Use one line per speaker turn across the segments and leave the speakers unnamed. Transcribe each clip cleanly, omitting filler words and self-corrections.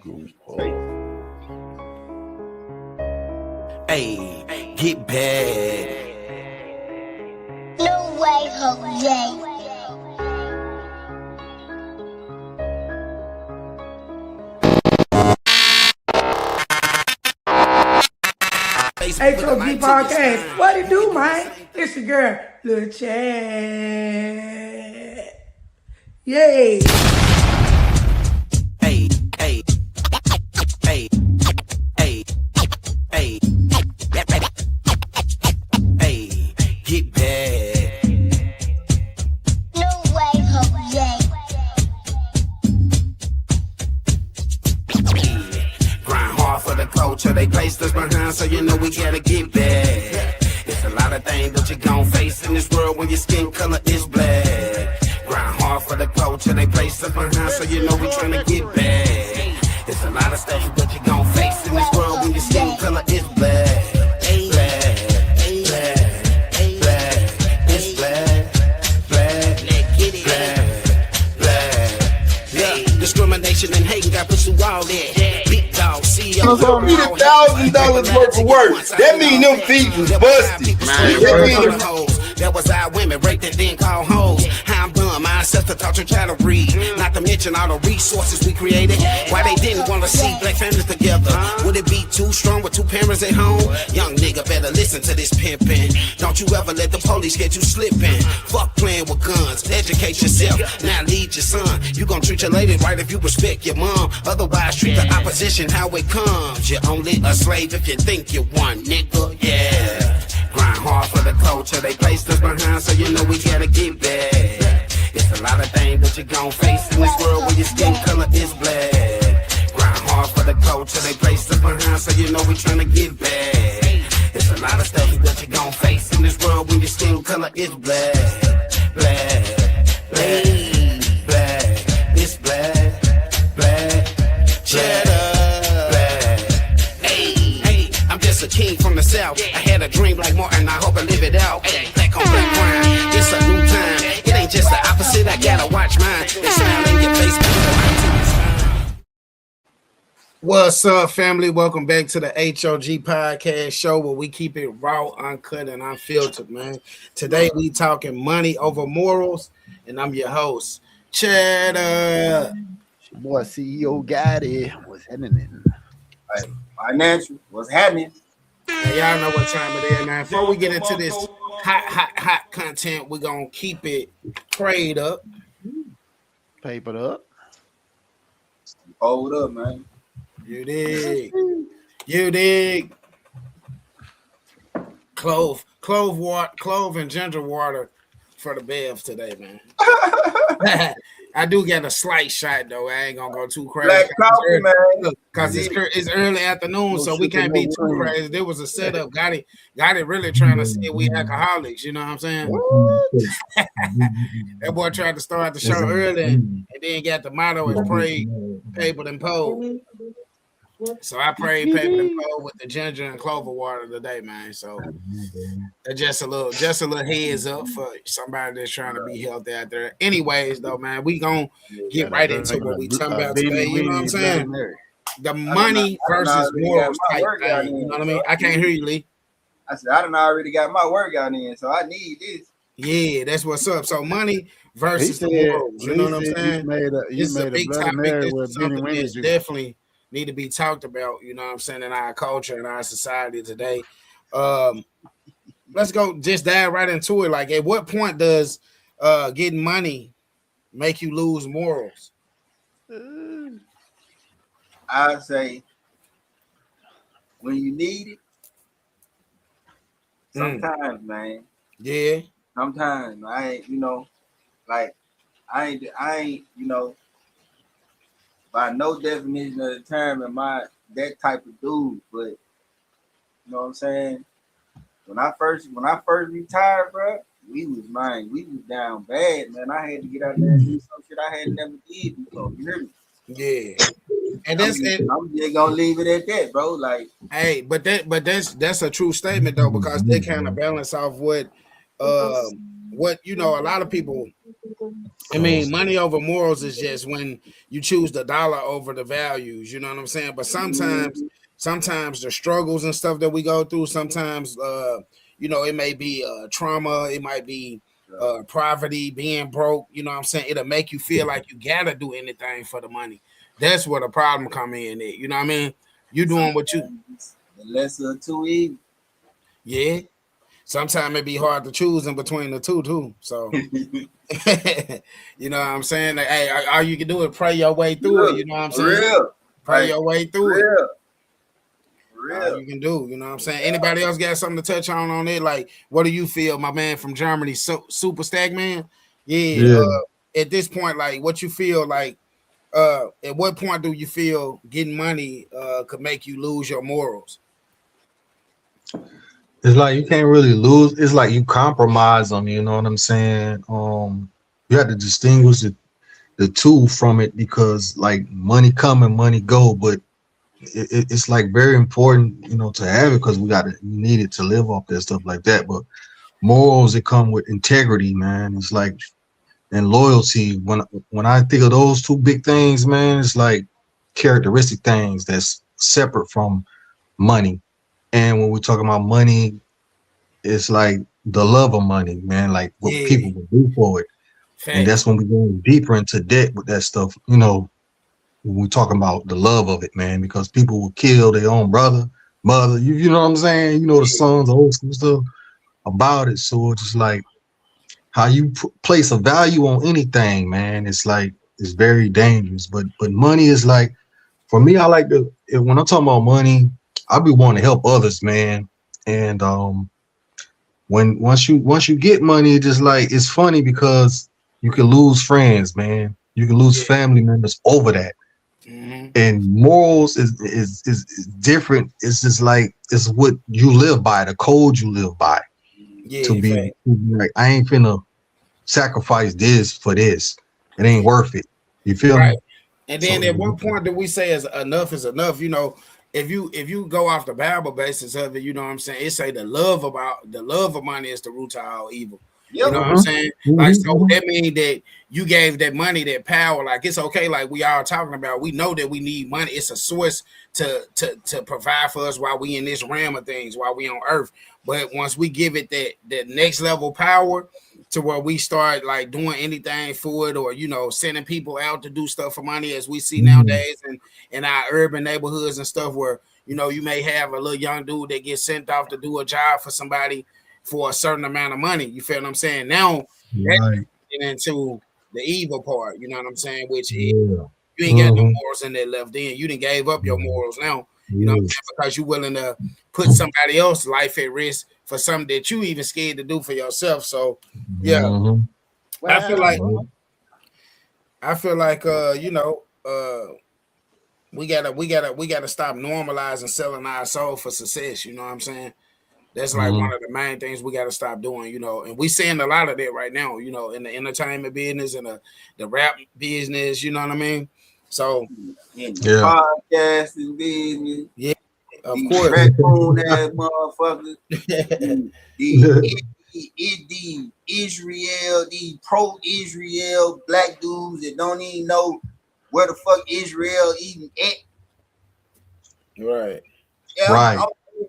Hey, get back.
No way, Jose.
H.O.G Podcast. What it do, man? It's your girl, Lil Chad. Yay.
Hey, hey, hey, hey, hey, hey, get back.
No way, Jose.
Grind hard for the culture they placed us behind, so you know we gotta get back. It's a lot of things that you gon' face in this world when your skin color is black. Grind hard for the culture they placed us behind, so you know we tryna get back. It's a lot of stuff that you gon' face in this world when your skin color is black. Black, black, black, it's black, black, black, yeah. Discrimination and hating got put through all that. Big dog, CEO.
So me $1,000 worth of work. That mean them feet was busted.
That was our women raped and then called hoes. How I'm done, my ancestor taught your child to read. Not to mention all the resources we created. Why they didn't want to see black families together? Would it be too strong with two parents at home? Young nigga better listen to this pimpin'. Don't you ever let the police get you slippin'. Fuck playing with guns, educate yourself. Now lead your son. You gon' treat your lady right if you respect your mom. Otherwise treat the opposition how it comes. You're only a slave if you think you one, nigga, yeah. Grind hard for the culture they placed us behind, so you know we gotta get back. It's a lot of things that you gon' face in this world where your skin color is black. Grind hard for the culture they placed us behind, so you know we tryna get back. It's a lot of stuff that you gon' face in this world when your skin color is black. Black, black, black, it's black, black, cheddar. A king from the south. I had a dream like Martin, I hope I live it out. Black on black crime, it's a new time. It ain't just the opposite, I gotta watch mine. They smile in your face, What's up, family? Welcome back to the H.O.G Podcast show where we keep it raw, uncut, and unfiltered, man. Today we talking money over morals, and I'm your host, Cheddar.
Boy, CEO.Gatti. What's happening?
Financial, what's happening?
Hey, y'all know what time it is, man. Before we get into this hot content, we're gonna keep it prayed up,
Papered up.
Hold up, man.
You dig. Clove and ginger water for the Bevs today, man. I do get a slight shot though. I ain't gonna go too crazy.
Black coffee, man.
Because it's early afternoon, so we can't be too crazy. There was a setup. Gotti really trying to say we alcoholics. You know what I'm saying? That boy tried to start the show early and then got the motto is pray, paper, and pole. So I prayed paper and pole with the ginger and clover water today, man. So just a little heads up for somebody that's trying to be healthy out there. Anyways, though, man, we gonna get right into what we talking about today. You know what I'm saying? The money versus morals type thing. You know what I mean? I can't hear you, Lee.
I said I done already got my workout in, so I need this.
Yeah, that's what's up. So money versus morals. You know what I'm saying? This is a big topic. This is something that's definitely need to be talked about, you know what I'm saying, in our culture and our society today. Let's go just dive right into it. Like, at what point does getting money make you lose morals?
I'd say when you need it. Sometimes, man.
Yeah.
Sometimes I ain't, by no definition of the term am I that type of dude, but you know what I'm saying? When I first retired, bro, we was down bad, man. I had to get out there and do some shit I had never did before. You hear me?
Yeah. And I'm
just gonna leave it at that, bro. Like,
hey, but that's a true statement though, because they kind of balance off what a lot of people I mean, money over morals is just when you choose the dollar over the values. You know what I'm saying? But sometimes the struggles and stuff that we go through, sometimes it may be trauma, it might be poverty, being broke. You know what I'm saying? It'll make you feel like you gotta do anything for the money. That's where the problem come in. You know what I mean? You doing what you.
The lesser of two evils.
Yeah. Sometimes it be hard to choose in between the two too. So. You know what I'm saying? Hey, all you can do is pray your way through it. You know what I'm saying?
Real.
Pray your way through it.
Real.
All you can do. You know what I'm saying? Anybody else got something to touch on it? Like, what do you feel, my man from Germany, Super Stack Man? Yeah. At this point, like, what you feel like? At what point do you feel getting money could make you lose your morals?
It's like you can't really lose. It's like you compromise them. You know what I'm saying? You have to distinguish the two from it because like money come and money go, but it's like very important, to have it because we need it to live off that stuff like that. But morals, it come with integrity, man. It's like and loyalty. When I think of those two big things, man, it's like characteristic things that's separate from money. And when we're talking about money, it's like the love of money, man, like what people will do for it. And that's when we go deeper into debt with that stuff, when we're talking about the love of it, man, because people will kill their own brother, mother, you know what I'm saying? The songs, the old school stuff about it. So it's just like how you place a value on anything, man. It's like, it's very dangerous. But money is like, for me, I like when I'm talking about money, I be wanting to help others, man. And once you get money, it's just like it's funny because you can lose friends, man. You can lose family members over that. Mm-hmm. And morals is different. It's just like it's what you live by, the code you live by. Yeah, to be like, I ain't finna sacrifice this for this. It ain't worth it. You feel me?
And then at what point do we say is enough is enough? If you go off the Bible basis of it, you know what I'm saying? It say the love of money is the root of all evil. Yep. You know what I'm saying? Like, so that means that you gave that money that power. Like, it's okay. Like we all talking about, we know that we need money. It's a source to provide for us while we in this realm of things, while we on earth. But once we give it that next level power to where we start like doing anything for it, or sending people out to do stuff for money, as we see nowadays in our urban neighborhoods and stuff, where you may have a little young dude that gets sent off to do a job for somebody for a certain amount of money. You feel what I'm saying? Now that's getting into the evil part, you know what I'm saying? Which you ain't got no morals in there left in. You done gave up your morals now. You know what I'm saying? Because you're willing to put somebody else's life at risk for something that you even scared to do for yourself. So I feel like we gotta stop normalizing selling our soul for success. You know what I'm saying? That's like one of the main things we got to stop doing, and we seeing a lot of that right now, in the entertainment business and the rap business, you know what I mean? So,
in the podcasting business,
of course,
raccoon ass motherfuckers, the Israel, the pro-Israel black dudes that don't even know where the fuck Israel even at.
Right.
Yeah, right.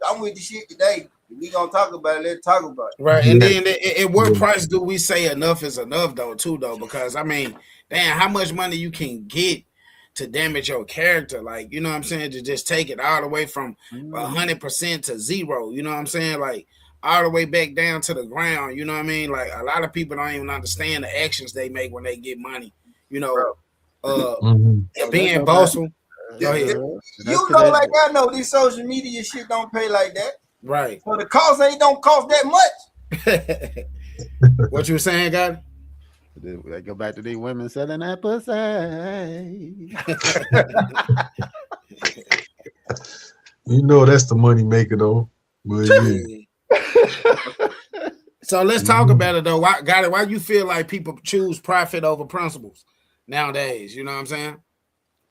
I'm with the shit today. If we gonna talk about it, let's talk about it.
Right. And then at what price do we say enough is enough though, because I mean, damn, how much money you can get to damage your character? Like, you know what I'm saying? To just take it all the way from 100% to zero, you know what I'm saying? Like all the way back down to the ground, you know what I mean? Like a lot of people don't even understand the actions they make when they get money, being boastful.
You know, like I know this social media shit don't pay like that.
Right.
So the cost don't cost that much.
What you were saying, God?
They go back to these women selling that pussy.
That's the money maker though. But
So let's talk about it though. Why you feel like people choose profit over principles nowadays? You know what I'm saying?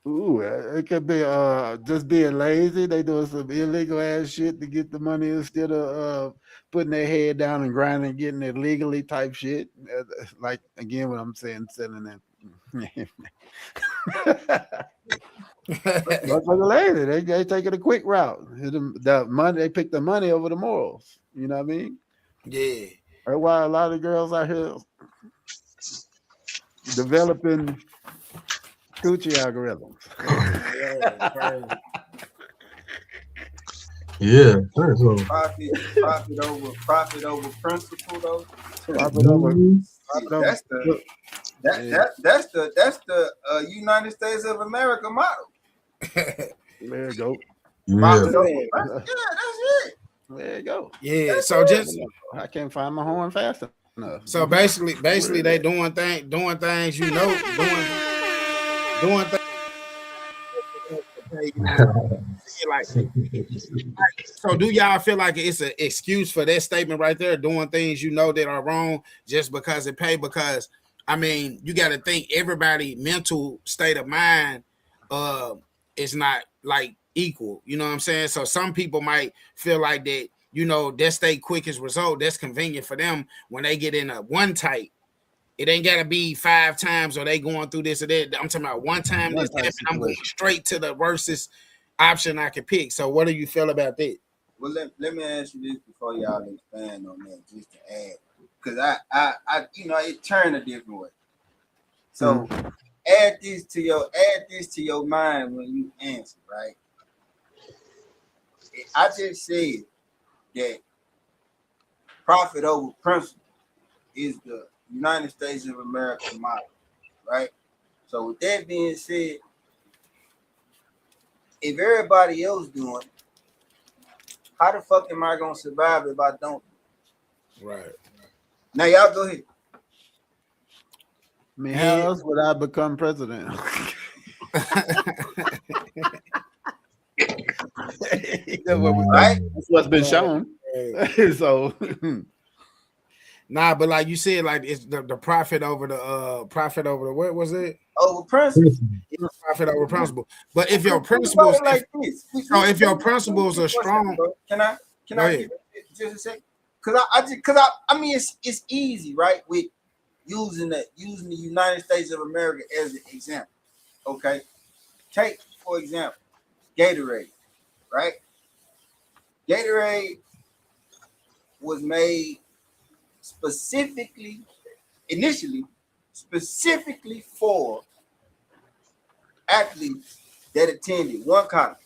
Ooh, it could be just being lazy. They doing some illegal ass shit to get the money instead of putting their head down and grinding, getting it legally type shit. Like again, what I'm saying, selling that. Motherfucker lazy. They taking a quick route. The money they pick the money over the morals. You know what I mean?
Yeah.
That's why a lot of girls out here developing coochie algorithms.
Yeah, that's so.
Profit over principle though.
Profit over.
That's the United States of America model.
There you go.
Profit
Yeah.
over principle. Yeah, that's it.
There you go.
Yeah. So just
I can't find my horn fast enough.
so basically they doing things, you know, doing things. Like, so do y'all feel like it's an excuse for that statement right there, doing things you know that are wrong just because it pay? Because I mean, you got to think everybody mental state of mind is not like equal. You know what I'm saying? So some people might feel like that, you know, that's their quickest result. That's convenient for them when they get in a one tight. It ain't gotta be 5 times or they going through this or that. I'm talking about one time this happened. I'm going straight to the worstest option I could pick. So what do you feel about that?
Well, let me ask you this before y'all expand on that, just to add, because I you know, it turned a different way. So add this to your mind when you answer, right? I just said that profit over principle is the United States of America model, right? So with that being said, if everybody else doing it, how the fuck am I gonna survive if I don't?
Right.
Now y'all go ahead.
I mean, how else would I become president?
Right?
That's what's been shown. So
nah, but like you said, like it's the profit over the what was it?
Over principle.
Profit over principle. But if your principles
like this,
so if your principles are strong,
can I get just a second? Because I mean it's easy, right? With using the United States of America as an example. Okay, take for example Gatorade, right? Gatorade was made initially for athletes that attended one college,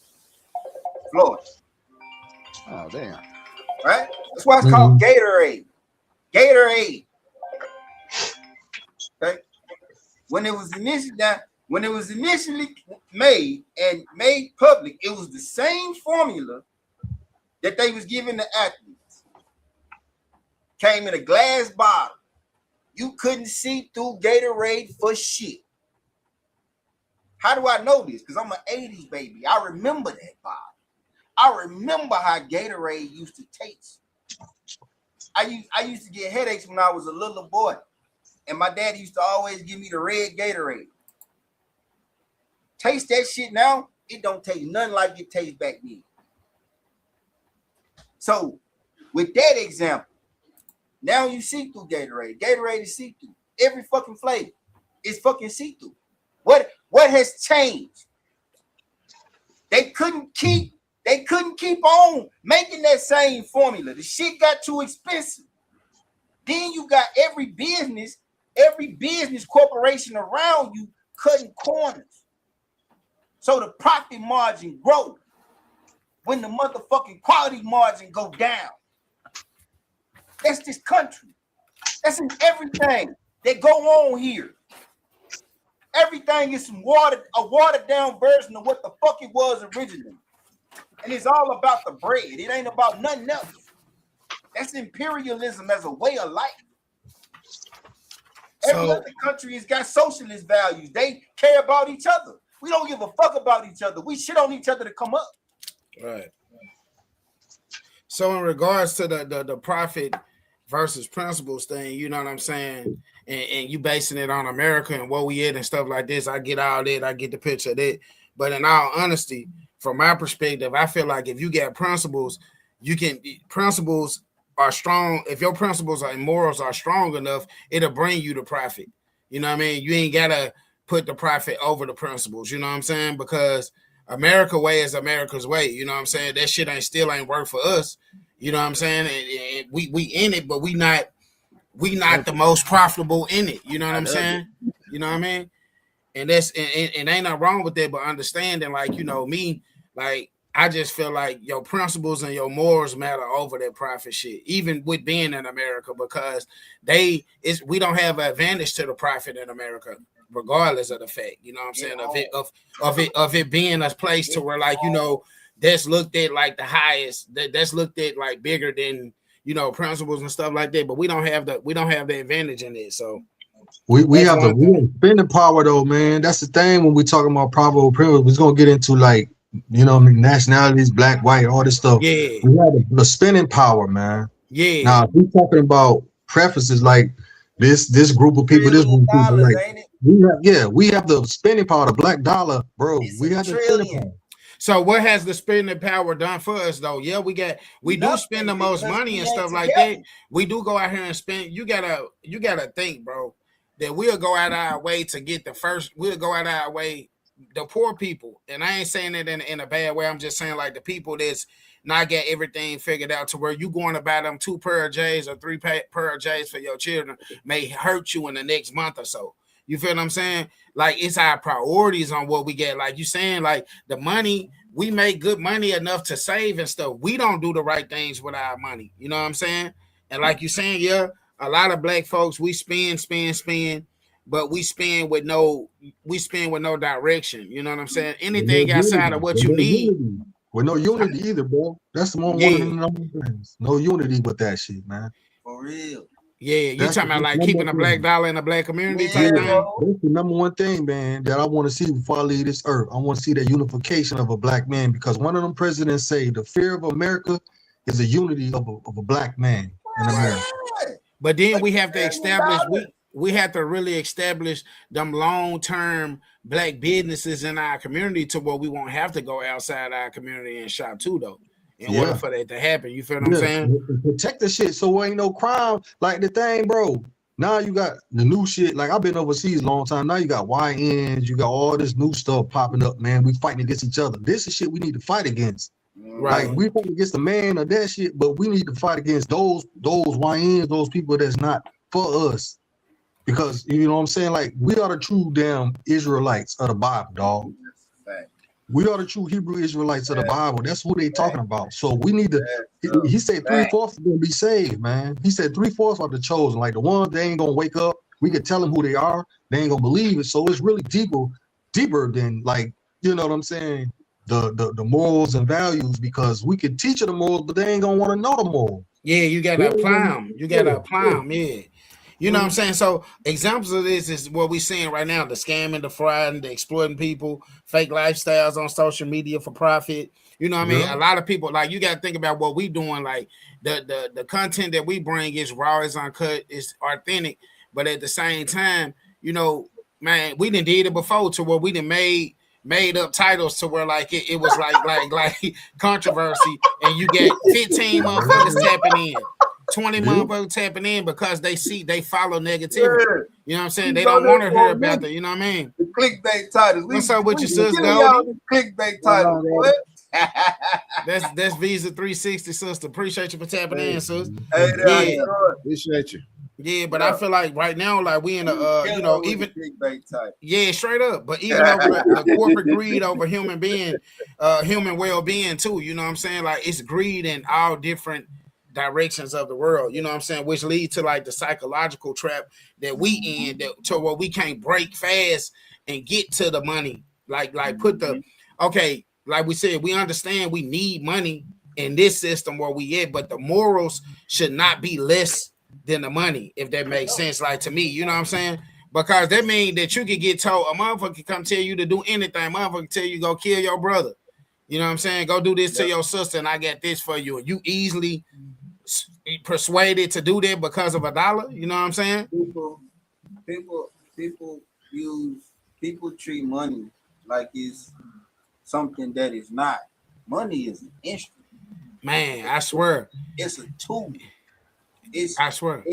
Florida.
oh damn.
Right? That's why it's called Gatorade. Gatorade. Okay. When it was initially made and made public, it was the same formula that they was giving the athletes. Came in a glass bottle. You couldn't see through Gatorade for shit. How do I know this? Because I'm an 80s baby. I remember that bottle. I remember how Gatorade used to taste. I used to get headaches when I was a little boy. And my dad used to always give me the red Gatorade. Taste that shit now, it don't taste nothing like it tastes back then. So, with that example, now you see through Gatorade. Gatorade is see-through. Every fucking flavor is fucking see-through. What has changed? They couldn't keep on making that same formula. The shit got too expensive. Then you got every business corporation around you cutting corners. So the profit margin grows when the motherfucking quality margin go down. That's this country. That's in everything that go on here. Everything is a watered down version of what the fuck it was originally. And it's all about the bread. It ain't about nothing else. That's imperialism as a way of life. Every other country has got socialist values. They care about each other. We don't give a fuck about each other. We shit on each other to come up.
Right. So in regards to the profit versus principles thing, you know what I'm saying? and you basing it on America and what we at and stuff like this. I get all that. I get the picture of that. But in all honesty, from my perspective, I feel like if you got principles, principles are strong. If your principles and morals are strong enough, it'll bring you the profit. You know what I mean? You ain't gotta put the profit over the principles. You know what I'm saying? Because America way is America's way. You know what I'm saying? That shit ain't work for us. You know what I'm saying? And we in it, but we not the most profitable in it. You know what I'm saying? You know what I mean? And that's and ain't nothing wrong with that, but understanding, like, you know, me, like, I just feel like your principles and your morals matter over that profit shit, even with being in America, because we don't have an advantage to the profit in America, regardless of the fact, you know what I'm saying, of it being a place to where, like, you know, that's looked at like the highest, that's looked at like bigger than, you know, principles and stuff like that. But we don't have the advantage in it. So
we have the real spending power though, man. That's the thing when we're talking about power privilege. We're gonna get into, like, you know, nationalities, black, white, all this stuff.
Yeah,
we have the spending power, man.
Yeah.
Now, if we're talking about preferences, like this group of people, this group of people, like, we have the spending power, the black dollar, bro. We have the spending power.
So what has the spending power done for us though? Yeah, we do spend the most money and stuff like that. We do go out here and spend. You gotta think, bro, that we'll go out our way to get we'll go out our way, the poor people. And I ain't saying it in a bad way. I'm just saying, like, the people that's not get everything figured out to where you going to buy them 2 pair of J's or 3 pair of J's for your children may hurt you in the next month or so. You feel what I'm saying? Like, it's our priorities on what we get. Like you saying, like, the money, we make good money enough to save and stuff. We don't do the right things with our money. You know what I'm saying? And like you saying, yeah, a lot of black folks, we spend, but we spend with no direction. You know what I'm saying? Anything outside of what you need.
With no unity either, bro. That's the one of the number things. No unity with that shit, man.
For real.
Yeah, you talking about like keeping a black dollar in a black community type thing?
That's the number one thing, man, that I want to see before I leave this earth. I want to see that unification of a black man, because one of them presidents say the fear of America is the unity of a black man in America.
But then we have to establish, we have to really establish them long-term black businesses in our community to where we won't have to go outside our community and shop too, though. In order for that to happen, you feel what I'm saying?
Protect the shit so ain't no crime. Like the thing, bro. Now you got the new shit. Like, I've been overseas a long time. Now you got YNs, you got all this new stuff popping up, man. We fighting against each other. This is shit we need to fight against.
Right.
Like, we fight against the man of that shit, but we need to fight against those YNs, those people that's not for us. Because, you know what I'm saying? Like, we are the true damn Israelites of the Bible, dog. We are the true Hebrew Israelites of the Bible. That's who they talking about. So we need to, he said 3/4 are going to be saved, man. He said 3/4 are the chosen. Like, the ones, they ain't going to wake up. We can tell them who they are. They ain't going to believe it. So it's really deeper than, like, you know what I'm saying? The morals and values, because we can teach them the morals, but they ain't going to want to know the morals.
Yeah, you got to apply them. You got to apply them, yeah. You know what I'm saying? So examples of this is what we're seeing right now: the scamming, the fraud, the exploiting people, fake lifestyles on social media for profit. You know what I mean? A lot of people, like, you got to think about what we doing. Like, the content that we bring is raw, is uncut, is authentic. But at the same time, you know, man, we done did it before to where we done made up titles to where, like, it was like controversy, and you get 15 motherfuckers tapping in. 20 motherfuckers tapping in because they follow negativity. You know what I'm saying? They don't want to hear about that. You know what I mean?
The clickbait titles.
What's up with your sis, Goldie?
Clickbait titles. What?
That's Visa 360, sister. Appreciate you for tapping in, sis.
Hey,
Appreciate you.
Yeah, but I feel like right now, like, we in a you know, even straight up. But even over the corporate greed over human well-being too. You know what I'm saying? Like, it's greed in all different directions of the world, you know what I'm saying, which lead to, like, the psychological trap that we in, to where we can't break fast and get to the money. Like put the like we said, we understand we need money in this system where we at, but the morals should not be less than the money, if that makes sense. Like, to me, you know what I'm saying? Because that means that you can get told, a motherfucker can come tell you to do anything. A motherfucker can tell you go kill your brother. You know what I'm saying? Go do this to your sister, and I got this for you. And you easily persuaded to do that because of $1. You know what I'm saying?
people people treat money like it's something that is not. Money is an instrument.
Man, I swear.
It's a tool. It's
I swear.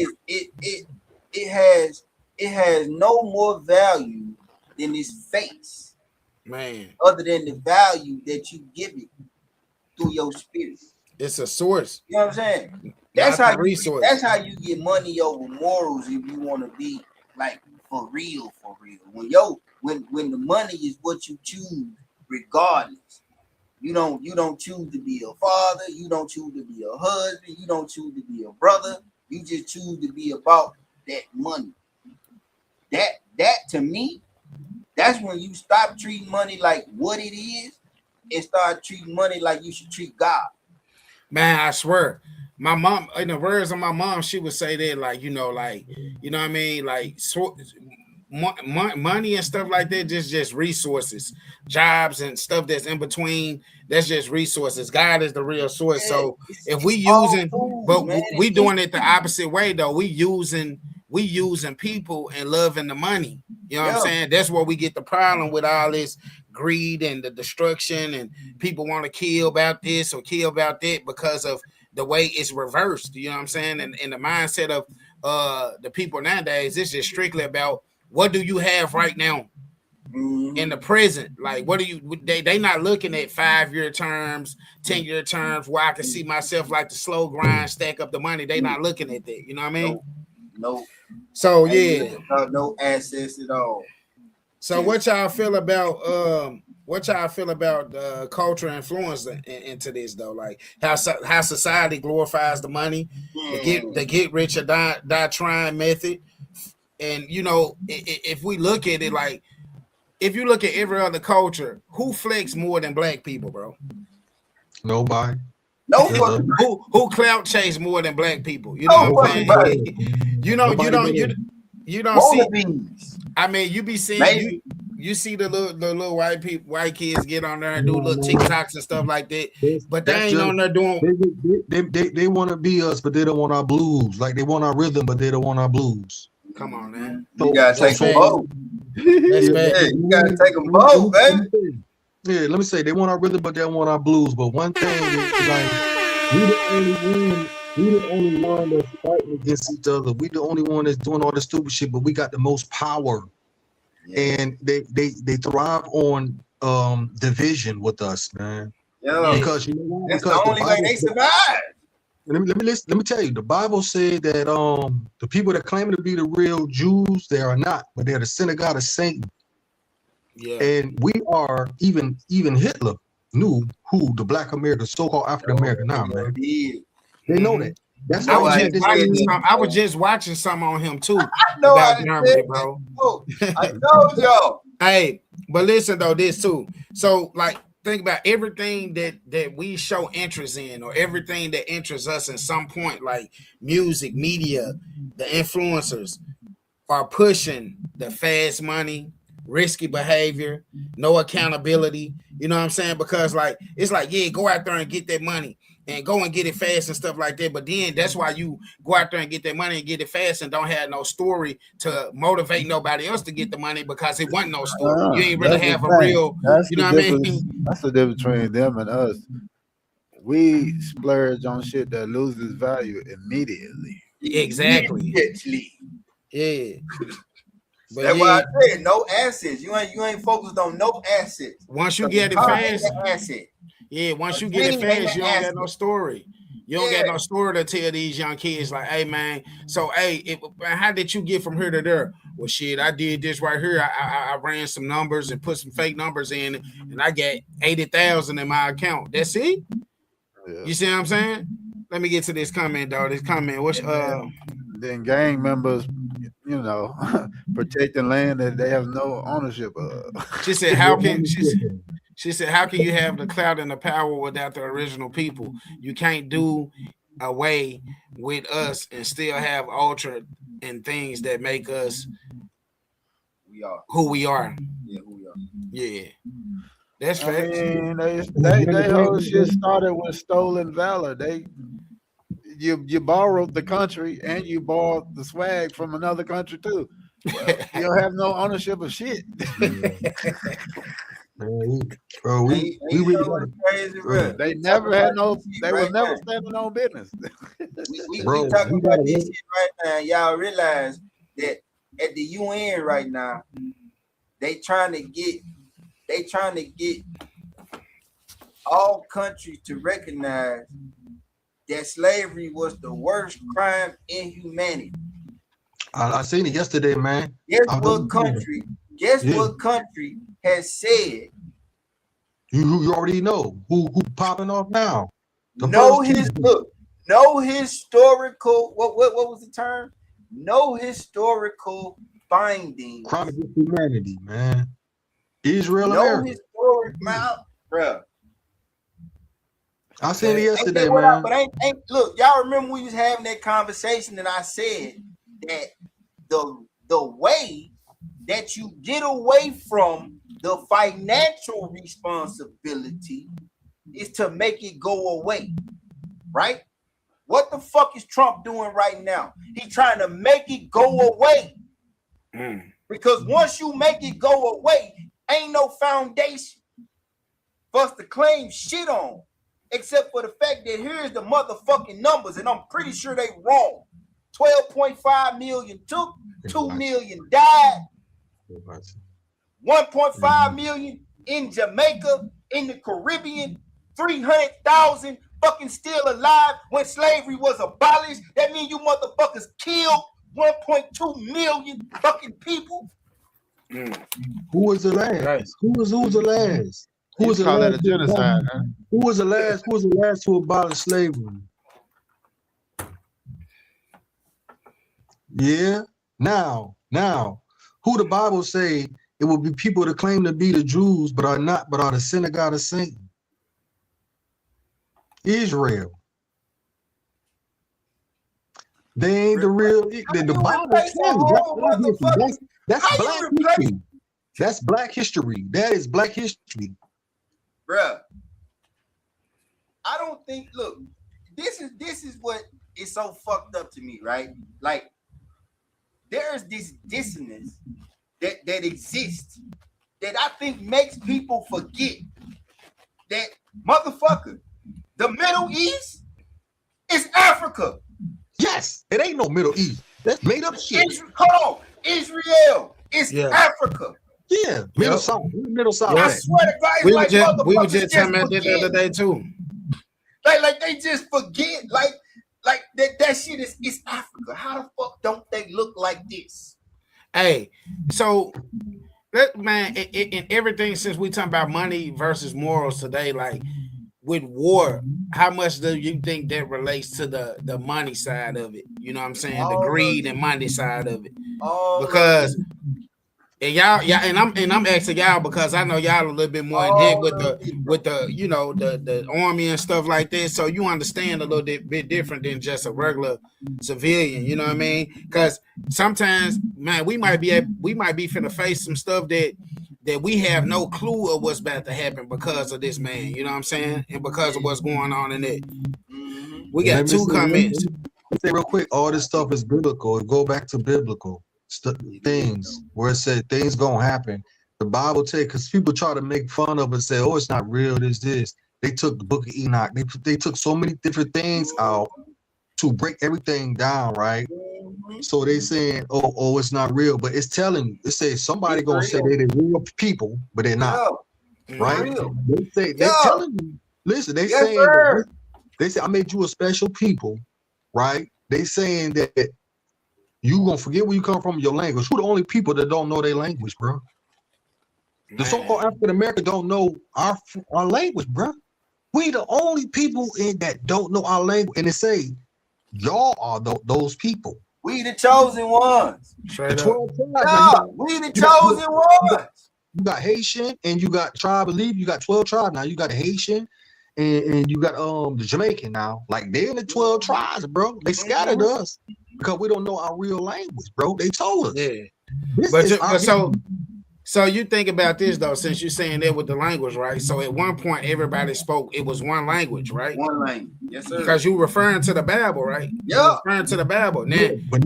it has no more value than its face,
Man,
other than the value that you give it through your spirit.
it's a source.
You know what I'm saying?
Not the resource.
That's how you get money over morals if you want to be like for real, for real. When the money is what you choose, regardless. You don't choose to be a father, you don't choose to be a husband, you don't choose to be a brother, you just choose to be about that money. That to me, that's when you stop treating money like what it is and start treating money like you should treat God.
Man, I swear. My mom, in the words of my mom, she would say that, like, you know what I mean? Like, money and stuff like that, just resources, jobs and stuff that's in between. That's just resources. God is the real source. So if we using, but we doing it the opposite way though. We using people and loving the money. You know what I'm saying? That's where we get the problem with all this greed and the destruction, and people want to kill about this or kill about that because of the way it's reversed. You know what I'm saying? And the mindset of the people nowadays, it's just strictly about what do you have right now in the present. Like, what do you? They not looking at 5-year terms, 10-year terms where I can see myself like the slow grind, stack up the money. They not looking at that. You know what I mean?
No.
So yeah,
no assets at all.
So what y'all feel about culture influence into this though? Like how society glorifies the money, the get rich or die trying method, and you know, if we look at it, like if you look at every other culture, who flex more than black people, bro?
Nobody.
No.
Who clout chase more than black people? You know what I'm saying? You don't see. I mean, you be seeing you see the little white kids get on there and do little TikToks and stuff like that, but they ain't on there doing.
They want to be us, but they don't want our blues. Like they want our rhythm, but they don't want our blues.
Come on, man.
You gotta take them both. You gotta take them both, baby.
Yeah, let me say they want our rhythm, but they don't want our blues. But one thing is like we the only one that's fighting against each other. We the only one that's doing all the stupid shit, but we got the most power. And they thrive on division with us, man.
Yeah.
Because you know why?
That's
because
the only way they survive.
Let me tell you, the Bible said that the people that claim to be the real Jews, they are not, but they're the synagogue of Satan.
Yeah.
And we are even Hitler knew who the Black American, so-called African American now, man. They know that. That's
I was just watching some on him too.
About
Germany, bro.
I told y'all.
Hey, but listen though, this too. So like think about everything that we show interest in, or everything that interests us at some point, like music, media, the influencers are pushing the fast money, risky behavior, no accountability. You know what I'm saying? Because like it's like, yeah, go out there and get that money and go and get it fast and stuff like that. But then that's why you go out there and get that money and get it fast and don't have no story to motivate nobody else to get the money because it wasn't no story. You ain't really have a real, you know what I mean?
That's the difference between them and us. We splurge on shit that loses value immediately.
Exactly. Yeah.
But that's why I said no assets. You ain't focused on no assets.
Once you get it fast,
asset.
Yeah, once you get it fast, you don't got no story. You don't got no story to tell these young kids like, hey, man, so, hey, how did you get from here to there? Well, shit, I did this right here. I ran some numbers and put some fake numbers in, and I got 80,000 in my account. That's it? Yeah. You see what I'm saying? Let me get to this comment, dog. This comment, which
then gang members, you know, protecting land that they have no ownership of.
She said, She said, how can you have the clout and the power without the original people? You can't do away with us and still have ultra and things that make us who we are.
Yeah, who we are.
Yeah. That's facts.
I mean, they whole shit started with stolen valor. You borrowed the country and you bought the swag from another country too. You don't have no ownership of shit.
Man, bro, we really got
crazy, bro.
They never had no. They was never standing on business.
We
Bro,
talking
we
about
gotta
this
work.
shit right now. Y'all realize that at the UN right now, they trying to get all countries to recognize that slavery was the worst crime in humanity.
I seen it yesterday, man.
Guess
I
what
don't-
country?
Yeah.
What country has said
You already know who popping off now. The
no
first two.
historical what was the term? No historical findings.
Crime against humanity, man. Israel,
No
America.
historic amount, bro.
I seen it yesterday,
Ain't that what
man.
but ain't look, y'all remember we was having that conversation and I said that the way that you get away from the financial responsibility is to make it go away, right? What the fuck is Trump doing right now? He's trying to make it go away. Because once you make it go away, ain't no foundation for us to claim shit on, except for the fact that here's the motherfucking numbers, and I'm pretty sure they wrong. 12.5 million took, 2 million died, 1.5 million in Jamaica, in the Caribbean, 300,000 fucking still alive when slavery was abolished. That means you motherfuckers killed 1.2 million fucking people.
Who was the last?
Right.
Who was the last? Who was the
Call that a
last?
genocide, huh?
Who was the last? Who was the last to abolish slavery? Yeah. Now, who the Bible say it will be people that claim to be the Jews, but are not, but are the synagogue of Satan? Israel. They ain't the real. The Bible tells you that's black history. That's black history. That is black history.
Bruh, I don't think, look, this is what is so fucked up to me, right? Like, there's this dissonance that exists that I think makes people forget that, motherfucker, the Middle East is Africa.
Yes, it ain't no Middle East. That's made up shit.
Israel is Africa.
Yeah, Middle South. Middle South.
I swear to God,
We
it's
were just talking about that the other day too.
Like they just forget, like that shit is Africa. How the fuck don't they look like this?
Hey, so man, in everything since we talking about money versus morals today, like with war, how much do you think that relates to the money side of it? You know what I'm saying? The greed and money side of it. Because and y'all, and I'm asking y'all because I know y'all a little bit more in depth with the you know the army and stuff like that, so you understand a little bit different than just a regular civilian. You know what I mean? Because sometimes, man, we might be finna face some stuff that we have no clue of what's about to happen because of this man. You know what I'm saying? And because of what's going on in it. We got two comments.
Say real quick, all this stuff is biblical. Go back to biblical things where it said things gonna happen. The Bible take, because people try to make fun of it and say, oh, it's not real, this. They took the book of Enoch. They took so many different things out to break everything down, right? So they saying, oh, it's not real, but it's telling, it says somebody gonna say they're real people, but they're not, right? They say they're telling you, listen, they saying they say I made you a special people, right? They saying that you gonna forget where you come from, your language. Who the only people that don't know their language, bro? The so-called African American don't know our language, bro. We the only people in that don't know our language, and they say y'all are those people.
We the chosen ones.
The 12 tribes.
We the chosen ones.
You got Haitian and you got tribe. I believe you got 12 tribes now. You got the Haitian and you got the Jamaican now. Like they're in the 12 tribes, bro. They scattered us because we don't know our real language, bro. They told us.
Yeah. So you think about this though, since you're saying that with the language, right? So at one point everybody spoke, it was one language, right?
One language, yes, sir.
Because you referring to the Bible, right?
Yeah.
Referring to the Bible. Now,
but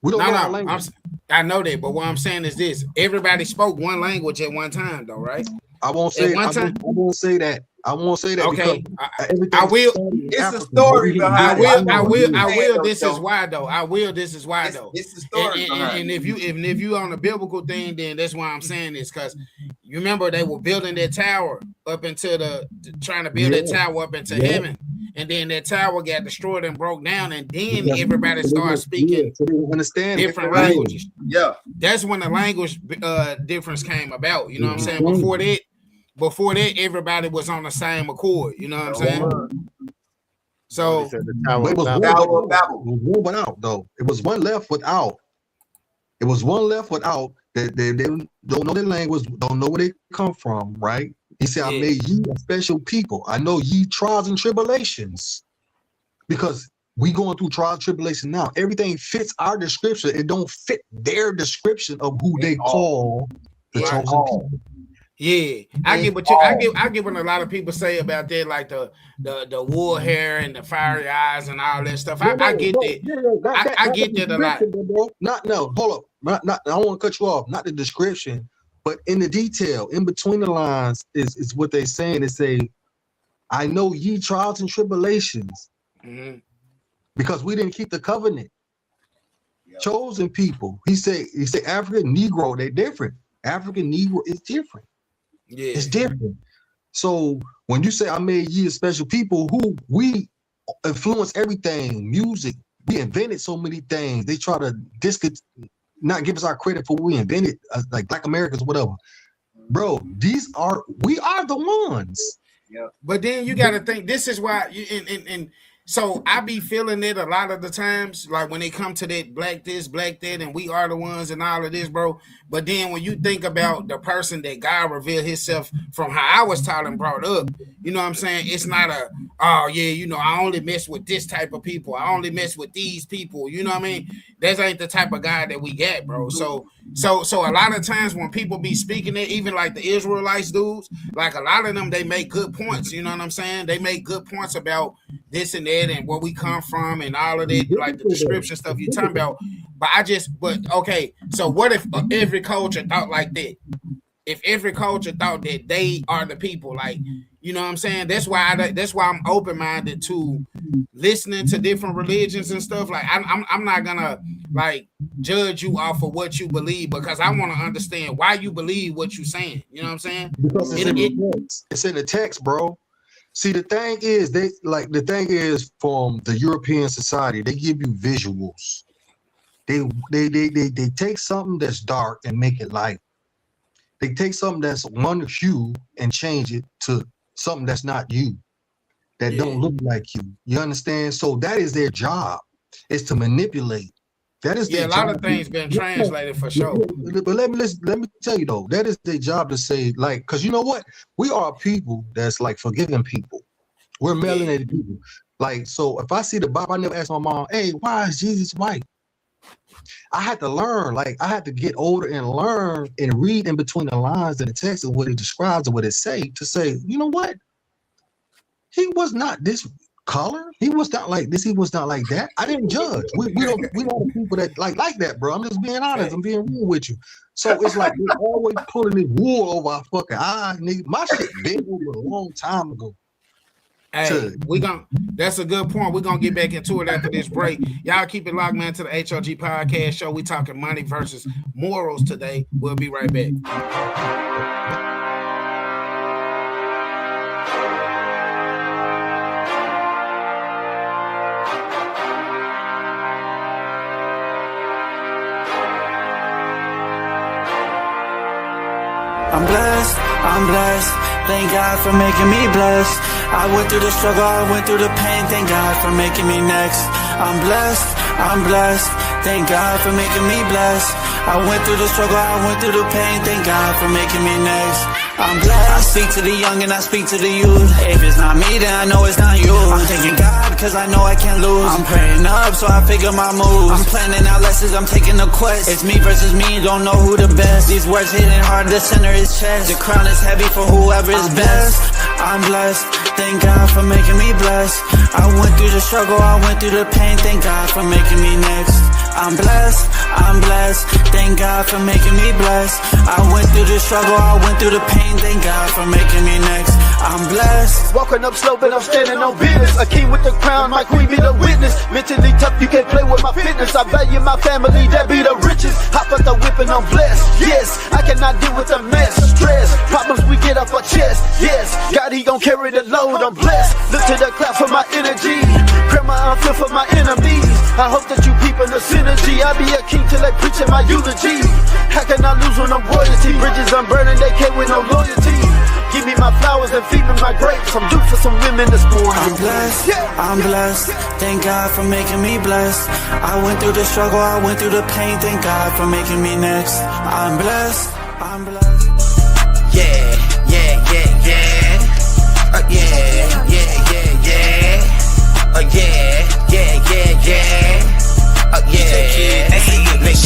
We don't know our language.
I know that, but what I'm saying is this: everybody spoke one language at one time, though, right?
I won't say that.
Okay,
I
will. It's the story behind it.
I will. This is why, though. This is why, though.
It's the story.
And if you on the biblical thing, then that's why I'm saying this, because you remember they were building that tower up into trying to build that tower up into heaven, and then that tower got destroyed and broke down, and then everybody started speaking different languages.
Yeah,
that's when the language difference came about. You know what I'm saying? Before that, everybody was on the same accord. You know what I'm saying? So
it was one without, though. It was one left without. It was one left without. They don't know their language, don't know where they come from, right? He said, I made ye a special people. I know ye trials and tribulations. Because we going through trials and tribulation now. Everything fits our description. It don't fit their description of who they call the chosen people.
Yeah, I get what a lot of people say about that, like the wool hair and the fiery eyes and all that stuff. I get that. I get that a lot.
Hold up. I don't want to cut you off. Not the description, but in the detail, in between the lines is what they're saying. They say, I know ye trials and tribulations, because we didn't keep the covenant. Yep. Chosen people. He said African Negro, they're different. African Negro is different. Yeah, it's different. So when you say I made ye a special people, who we influence everything, music, we invented so many things. They try to not give us our credit for what we invented, like Black Americans, whatever. Bro, we are the ones.
Yeah. But then you got to think, this is why and so I be feeling it a lot of the times, like when they come to that black this, black that, and we are the ones and all of this, bro. But then when you think about the person that God revealed himself from how I was taught and brought up, you know what I'm saying? It's not I only mess with this type of people. I only mess with these people. You know what I mean? That ain't the type of guy that we get, bro. So a lot of times when people be speaking it, even like the Israelites dudes, like a lot of them, they make good points. You know what I'm saying? They make good points about this and that and where we come from and all of that, like the description stuff you're talking about. But okay, so what if every culture thought like that? If every culture thought that they are the people, like, you know what I'm saying? That's why I'm open-minded to listening to different religions and stuff. Like I'm not gonna like judge you off of what you believe, because I want to understand why you believe what you're saying. You know what I'm saying?
Because it's in the text, bro. See, the thing is from the European society, they give you visuals. They take something that's dark and make it light. They take something that's one hue and change it to something that's not you, that don't look like you. You understand? So that is their job, is to manipulate. That is their job.
A lot of things been translated for sure.
But let me tell you though, that is their job to say, like, because you know what? We are a people that's like forgiving people. We're melanated people. Like, so if I see the Bible, I never ask my mom, hey, why is Jesus white? I had to learn, like I had to get older and learn and read in between the lines in the text of what it describes and what it say, to say, you know what? He was not this color. He was not like this. He was not like that. I didn't judge. We don't people that like that, bro. I'm just being honest. I'm being real with you. So it's like we're always pulling this wool over our fucking eyes, nigga. My shit been over a long time ago.
Hey, that's a good point. We're gonna get back into it after this break. Y'all keep it locked, man, to the H.O.G Podcast show. We talking money versus morals today. We'll be right back.
I'm blessed. Thank God for making me blessed. I went through the struggle, I went through the pain. Thank God for making me next. I'm blessed. Thank God for making me blessed. I went through the struggle, I went through the pain. Thank God for making me next. I'm blessed. I speak to the young and I speak to the youth. If it's not me, then I know it's not you. I'm thanking God because I know I can't lose. I'm praying up so I figure my moves. I'm planning out lessons, I'm taking the quest. It's me versus me, don't know who the best. These words hitting hard, the center is chest. The crown is heavy for whoever is best. I'm blessed. Thank God for making me blessed. I went through the struggle, I went through the pain. Thank God for making me next. I'm blessed, I'm blessed. Thank God for making me blessed. I went through the struggle, I went through the pain. Thank God for making me next. I'm blessed.
Walking up slow, but I'm standing on business. A king with the crown, my queen be the witness. Mentally tough, you can't play with my fitness. I value my family, that be the richest. Hop out the whip and I'm blessed. Yes, I cannot deal with the mess. Stress, problems we get off our chest. Yes, God, he gon' carry the load. I'm blessed. Look to the cloud for my energy. Grandma, I feel for my enemies. I hope that you peepin' the synergy. I be a king till they preachin' my eulogy. How can I lose when I'm royalty? Bridges I'm burning, they came with no loyalty. Give me my flowers and feed me my grapes. I'm due for some women this morning.
I'm blessed, I'm blessed. Thank God for making me blessed. I went through the struggle, I went through the pain. Thank God for making me next. I'm blessed, I'm blessed.
Yeah, yeah, yeah, yeah. Yeah, yeah, yeah, yeah. Yeah, yeah, yeah, yeah.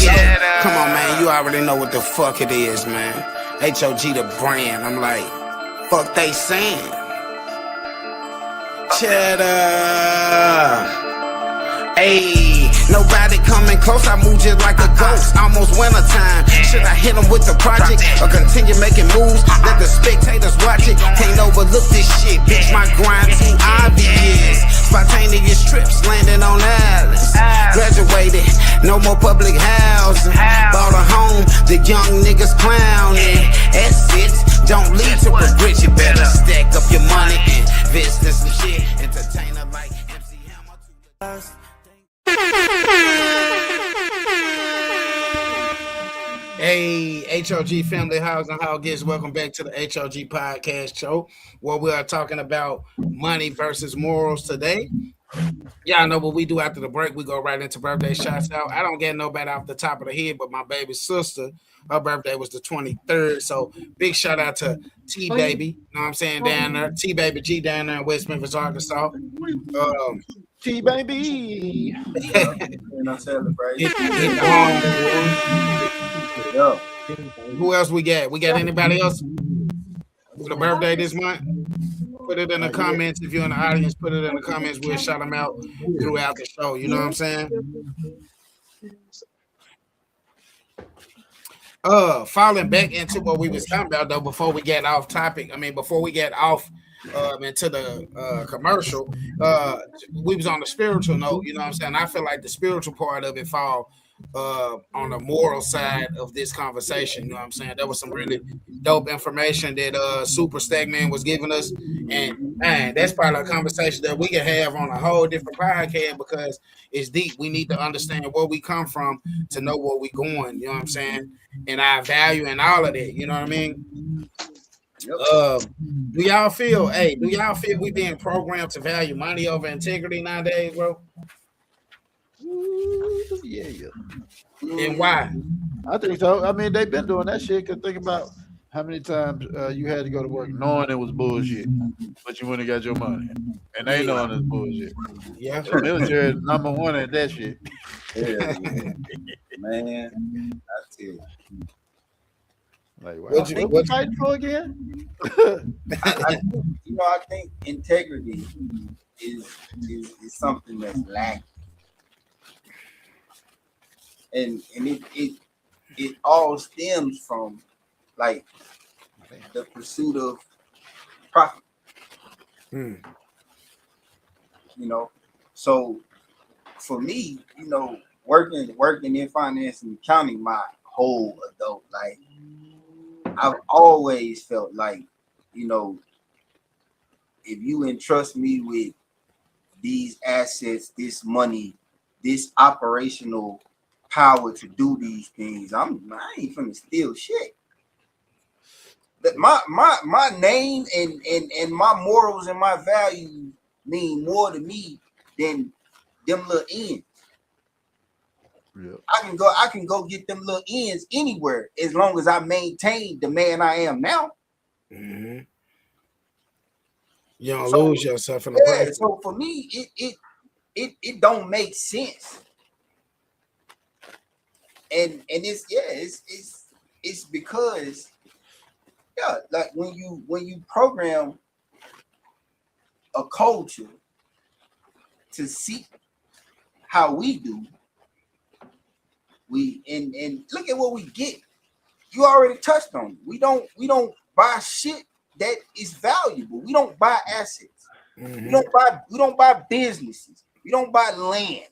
Yeah. Come on, man. You already know what the fuck it is, man. H.O.G the brand. I'm like, fuck they saying. Cheddar. Ayy, nobody coming close, I move just like a ghost. Almost wintertime. Should I hit them with the project or continue making moves? Let the spectators watch it. Can't overlook this shit, bitch. My grind too obvious. Spontaneous trips, landing on islands. Graduated, no more public housing. Bought a home, the young niggas clowning. Assets don't lead to regret. You better stack up your money and invest in some shit. Entertainer like MC Hammer. Hey, H.O.G family, how's and how gets? Welcome back to the H.O.G Podcast show, where we are talking about money versus morals today. Y'all know what we do after the break. We go right into birthday shots out. I don't get nobody off the top of the head, but my baby sister, her birthday was the 23rd. So big shout out to T Baby, you know what I'm saying, down there. T Baby G down there in West Memphis, Arkansas.
T baby.
And I celebrate.
Hit the home,
Yeah.
who else we got? We got anybody else with a birthday this month? Put it in the comments. If you're in the audience, put it in the comments. We'll shout them out throughout the show. You know what I'm saying? Falling back into what we was talking about though, before we get off topic. I mean, before we get off into the commercial, we was on the spiritual note. You know what I'm saying? I feel like the spiritual part of it fall on the moral side of this conversation. You know what I'm saying? There was some really dope information that Super Stackman was giving us, and man, that's probably a conversation that we can have on a whole different podcast because it's deep. We need to understand where we come from to know where we going. You know what I'm saying? And our value and all of that. You know what I mean?
Yep.
Do y'all feel we being programmed to value money over integrity nowadays, bro?
Yeah.
And why?
I think so. I mean, they've been doing that shit. Cause think about how many times you had to go to work knowing it was bullshit, but you wouldn't got your money, and they knowing it's bullshit.
Yeah,
The military is number one at that shit.
Yeah, man. I tell you.
Like, wow.
What you
fighting for again?
I think integrity is something that's lacking, and it all stems from like the pursuit of profit. You know, so for me, working in finance and accounting my whole adult life, I've always felt like, if you entrust me with these assets, this money, this operational power to do these things, I ain't finna steal shit. That my name and my morals and my values mean more to me than them little ends.
Yeah.
I can go get them little ends anywhere as long as I maintain the man I am now.
Mm-hmm. You don't lose yourself in the process.
So for me, it don't make sense. And it's because like when you program a culture to see how we do, and look at what we get. You already touched on it. We don't buy shit that is valuable. We don't buy assets. We don't buy businesses. We don't buy land.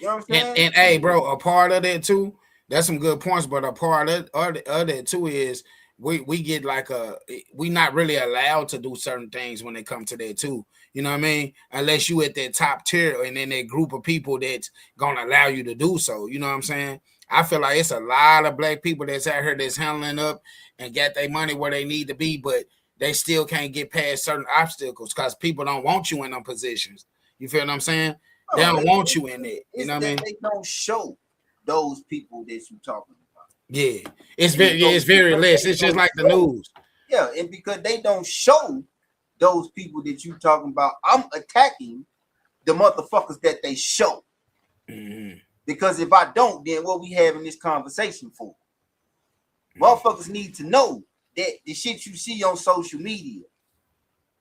You know what I'm saying?
And hey, bro, a part of that too. That's some good points, but a part of that too is we get like we not really allowed to do certain things when it comes to that too. You know what I mean? Unless you at that top tier and then that group of people that's gonna allow you to do so. You know what I'm saying? I feel like it's a lot of black people that's out here that's handling up and got their money where they need to be, but they still can't get past certain obstacles because people don't want you in them positions. You feel what I'm saying? They don't want you in it. You know what I mean?
They don't show those people that you talking about.
Yeah, it's very less. It's just like the news.
Yeah, and because they don't show those people that you talking about, I'm attacking the motherfuckers that they show.
Mm-hmm.
Because if I don't, then what we having this conversation for? Motherfuckers need to know that the shit you see on social media,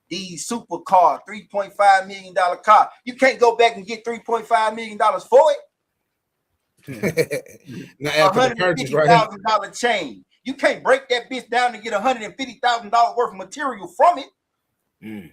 these supercar, $3.5 million car, you can't go back and get $3.5 million for it. $150,000 chain. You can't break that bitch down and get $150,000 worth of material from it.
Mm.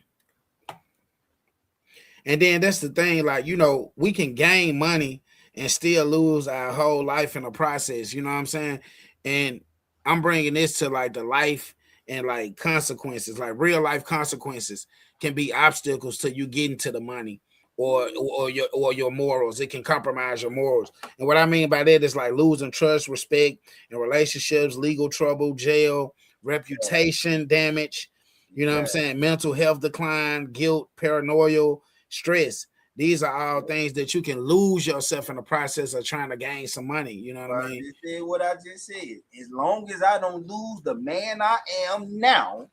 And then that's the thing, like, you know, we can gain money and still lose our whole life in the process. You know what I'm saying? And I'm bringing this to like the life and like consequences, like real life consequences can be obstacles to you getting to the money or your morals. It can compromise your morals. And what I mean by that is like losing trust, respect in relationships, legal trouble, jail, reputation damage. You know what I'm saying? Mental health decline, guilt, paranoia, stress. These are all things that you can lose yourself in the process of trying to gain some money. You know what I mean?
I just said what I just said. As long as I don't lose the man I am now,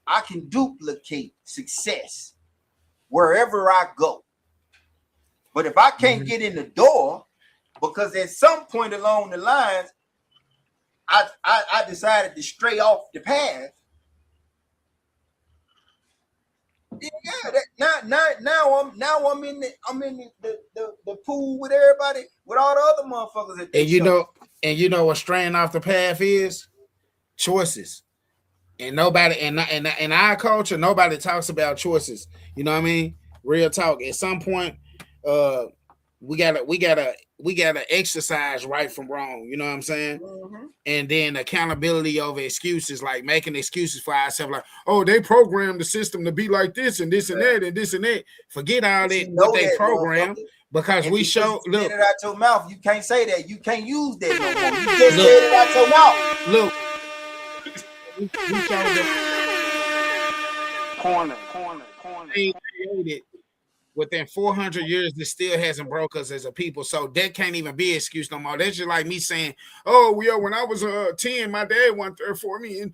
I can duplicate success wherever I go. But if I can't get in the door, because at some point along the lines, I decided to stray off the path. Yeah, now I'm in the pool with everybody, with all the other motherfuckers.
And you know what straying off the path is? Choices. And nobody in our culture, nobody talks about choices. You know what I mean? Real talk. At some point, we gotta exercise right from wrong. You know what I'm saying?
Mm-hmm.
And then accountability over excuses, like making excuses for ourselves, like, oh, they programmed the system to be like this and this and that and this and that. Forget all that what they programmed, because we show.
Look, get it out your mouth. You can't say that. You can't use that no more. You just said it out your mouth.
Look. We showed them corner. They created within 400 years, this still hasn't broke us as a people. So that can't even be an excuse no more. That's just like me saying, oh, yeah, when I was 10, my dad went there for me. And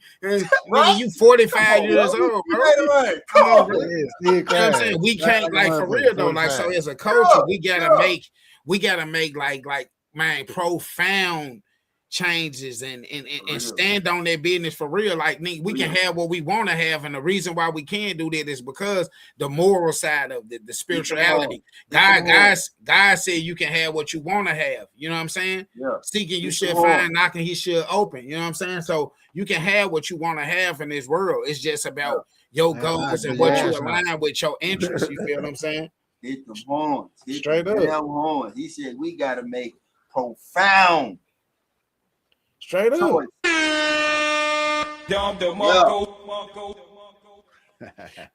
right? You 45 years old, bro. Come on, bro. You know what I'm saying? We can't, like, for real, though. Like, so as a culture, we gotta make like, man, profound changes and stand on that business for real. Like, we can have what we want to have, and the reason why we can't do that is because the moral side of the spirituality. God said you can have what you want to have. You know what I'm saying?
Yeah.
Seeking you should find, knocking he should open. You know what I'm saying? So you can have what you want to have in this world. It's just about your goals and what you align with your interests. You feel what I'm saying?
Hit the horns.
Straight up.
Horns. He said we got to make profound.
Straight up.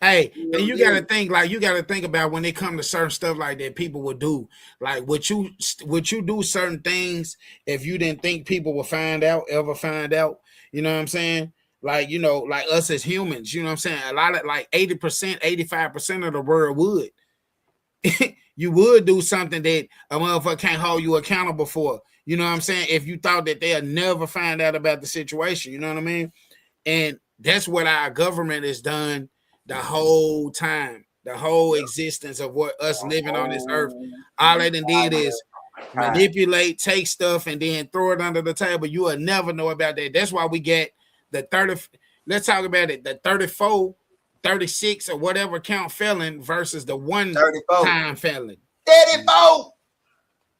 Hey, and you gotta think about when it comes to certain stuff like that people would do. Like, would you do certain things if you didn't think people would ever find out? You know what I'm saying? Like, you know, like us as humans, you know what I'm saying? A lot of, like, 80%, 85% of the world would. You would do something that a motherfucker can't hold you accountable for. You know what I'm saying? If you thought that they'll never find out about the situation, you know what I mean? And that's what our government has done the whole time, the whole existence of what us living on this earth. All they did is manipulate, take stuff, and then throw it under the table. You will never know about that. That's why we get the 30. Let's talk about it. The 34 36 or whatever count felon versus the
34.
time felon.
34.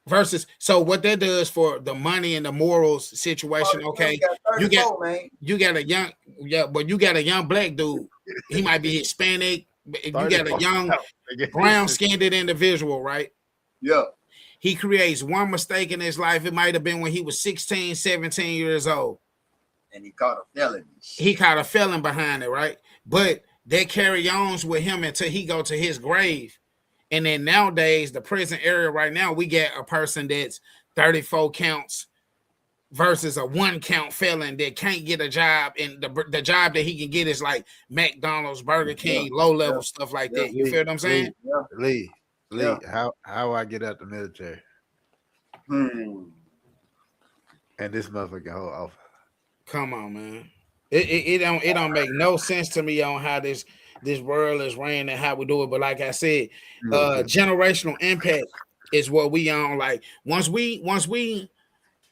Versus, so what that does for the money and the morals situation, okay, you got a young, but you got a young black dude. He might be Hispanic. You got a young brown-skinned individual, right?
Yeah.
He creates one mistake in his life. It might have been when he was 16, 17 years old.
And he caught a felon.
He caught a felon behind it, right? But they carry on with him until he go to his grave. And then nowadays, the prison area right now, we get a person that's 34 counts versus a 1 count felon that can't get a job. And the job that he can get is like McDonald's, Burger King, low level stuff like that. You feel what I'm saying?
Lee, how I get out the military? And this motherfucker hold off.
Come on, man. It don't make no sense to me on how this world is ran and how we do it. But like I said, generational impact is what we on. Like once we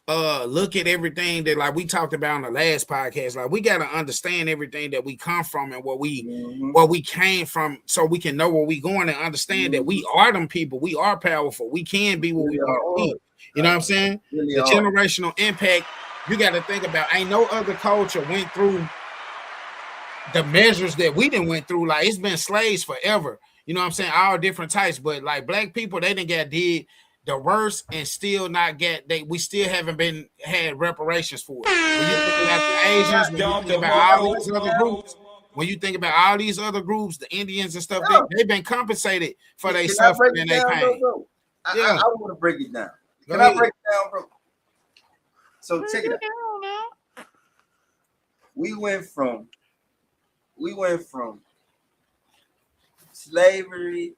look at everything that like we talked about on the last podcast, like we got to understand everything that we come from and where we came from, so we can know where we going and understand that we are them people. We are powerful. We can be what we want to be. You know what I'm saying? The generational impact. You got to think about, ain't no other culture went through the measures that we didn't went through. Like it's been slaves forever. You know what I'm saying? All different types, but like black people, they didn't get did the worst and still not get we still haven't had reparations for it. When you think about the Asians, when you think about all these other groups, when you think about all these other groups, the Indians and stuff, they've been compensated for their suffering and their pain.
I want to break it down. Can I break it down, bro? So check it out. We went from slavery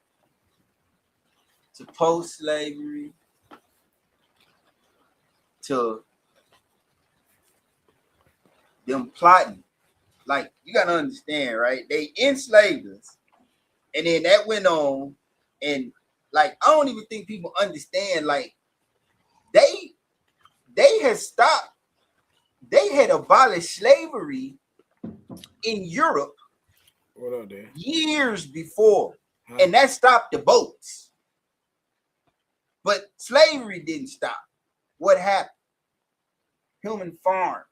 to post-slavery to them plotting. Like, you gotta understand, right? They enslaved us, and then that went on, and like I don't even think people understand. Like they had abolished slavery in Europe years before, and that stopped the boats. But slavery didn't stop. What happened? Human farms.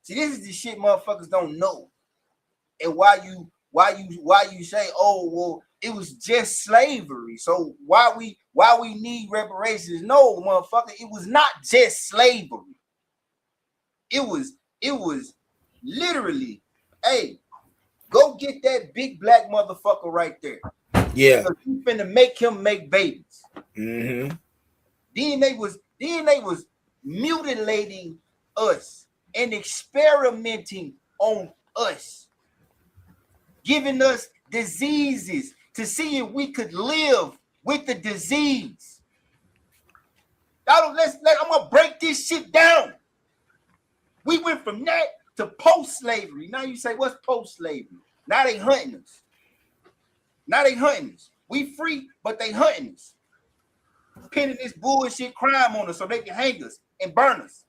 See, this is the shit motherfuckers don't know. And why you say, oh well, it was just slavery. So why we need reparations? No, motherfucker, it was not just slavery. It was literally, hey, go get that big black motherfucker right there.
Yeah.
You finna make him make babies.
Mm-hmm.
Then they was mutilating us and experimenting on us, giving us diseases to see if we could live with the disease. I'm gonna break this shit down. We went from that to post-slavery. Now you say, what's post-slavery? Now they hunting us. We free, but they hunting us. Pinning this bullshit crime on us so they can hang us and burn us.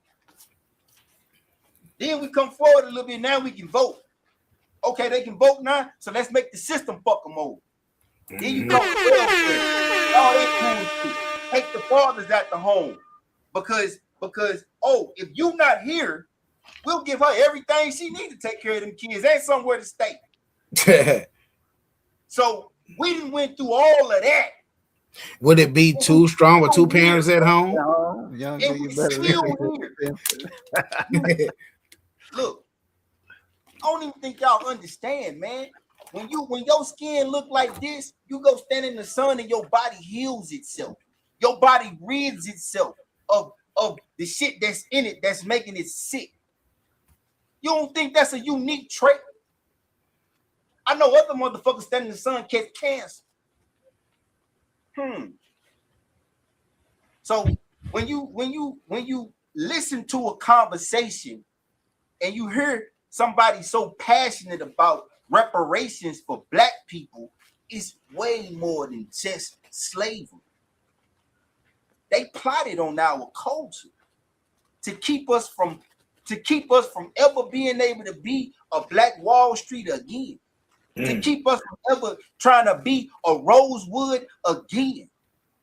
Then we come forward a little bit. Now we can vote. Okay, they can vote now, so let's make the system fuck them over. Then you come forward. All that cool shit. Take the fathers out the home. Because if you not here, we'll give her everything she needs to take care of them kids and somewhere to stay. So we didn't went through all of that.
Would it be too strong with two parents at home?
Young
And we still here. Look, I don't even think y'all understand, man. When your skin look like this, you go stand in the sun and your body heals itself. Your body rids itself of the shit that's in it that's making it sick. You don't think that's a unique trait? I know other motherfuckers standing in the sun catch cancer. So when you listen to a conversation and you hear somebody so passionate about reparations for black people, it's way more than just slavery. They plotted on our culture to keep us from ever being able to be a Black Wall Street again. To keep us from ever trying to be a Rosewood again.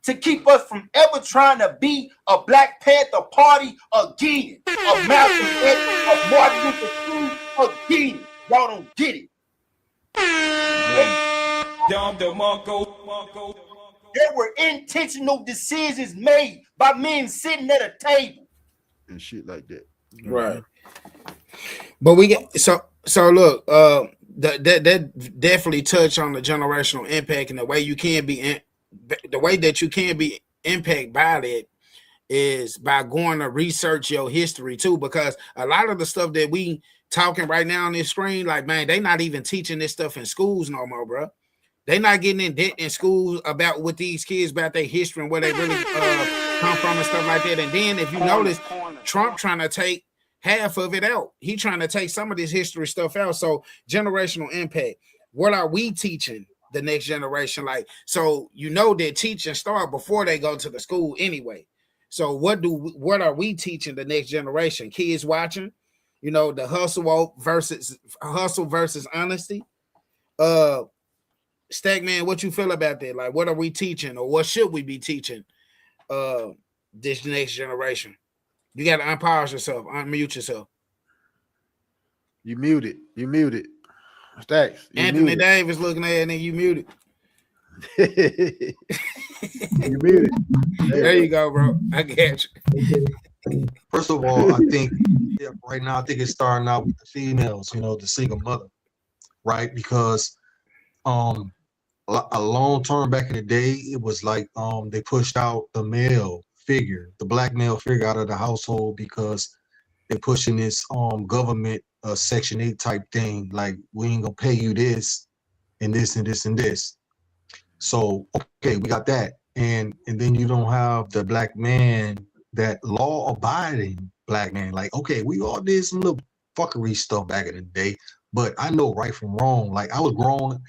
To keep us from ever trying to be a Black Panther Party again. A Malcolm X, a Martin Luther King again. Y'all don't get it. There were intentional decisions made by men sitting at a table.
And shit like that.
Right. But we get so look, that definitely touch on the generational impact, and the way you can be the way that you can be impacted by that is by going to research your history too, because a lot of the stuff that we talking right now on this screen, like, man, they not even teaching this stuff in schools no more, bro. They not getting in debt in schools about with these kids about their history and where they really come from and stuff like that. And then if you notice, Trump trying to take half of it out. He trying to take some of this history stuff out. So generational impact. What are we teaching the next generation? Like, so you know that teaching start before they go to the school anyway. So what are we teaching the next generation? Kids watching, you know, the hustle versus honesty. Stackman, what you feel about that? Like, what are we teaching, or what should we be teaching this next generation? You got to unpause yourself, unmute yourself.
You muted. Stacks.
Anthony Davis looking at it and you muted.
You muted.
There you go, bro. I get you.
First of all, I think right now, I think it's starting out with the females, you know, the single mother, right? Because a long term back in the day, it was like they pushed out the male figure, the Black male figure out of the household because they're pushing this government Section 8 type thing, like we ain't gonna pay you this and this and this and this. So okay, we got that, and then you don't have the Black man, that law abiding Black man. Like, okay, we all did some little fuckery stuff back in the day, but I know right from wrong. Like, I was grown.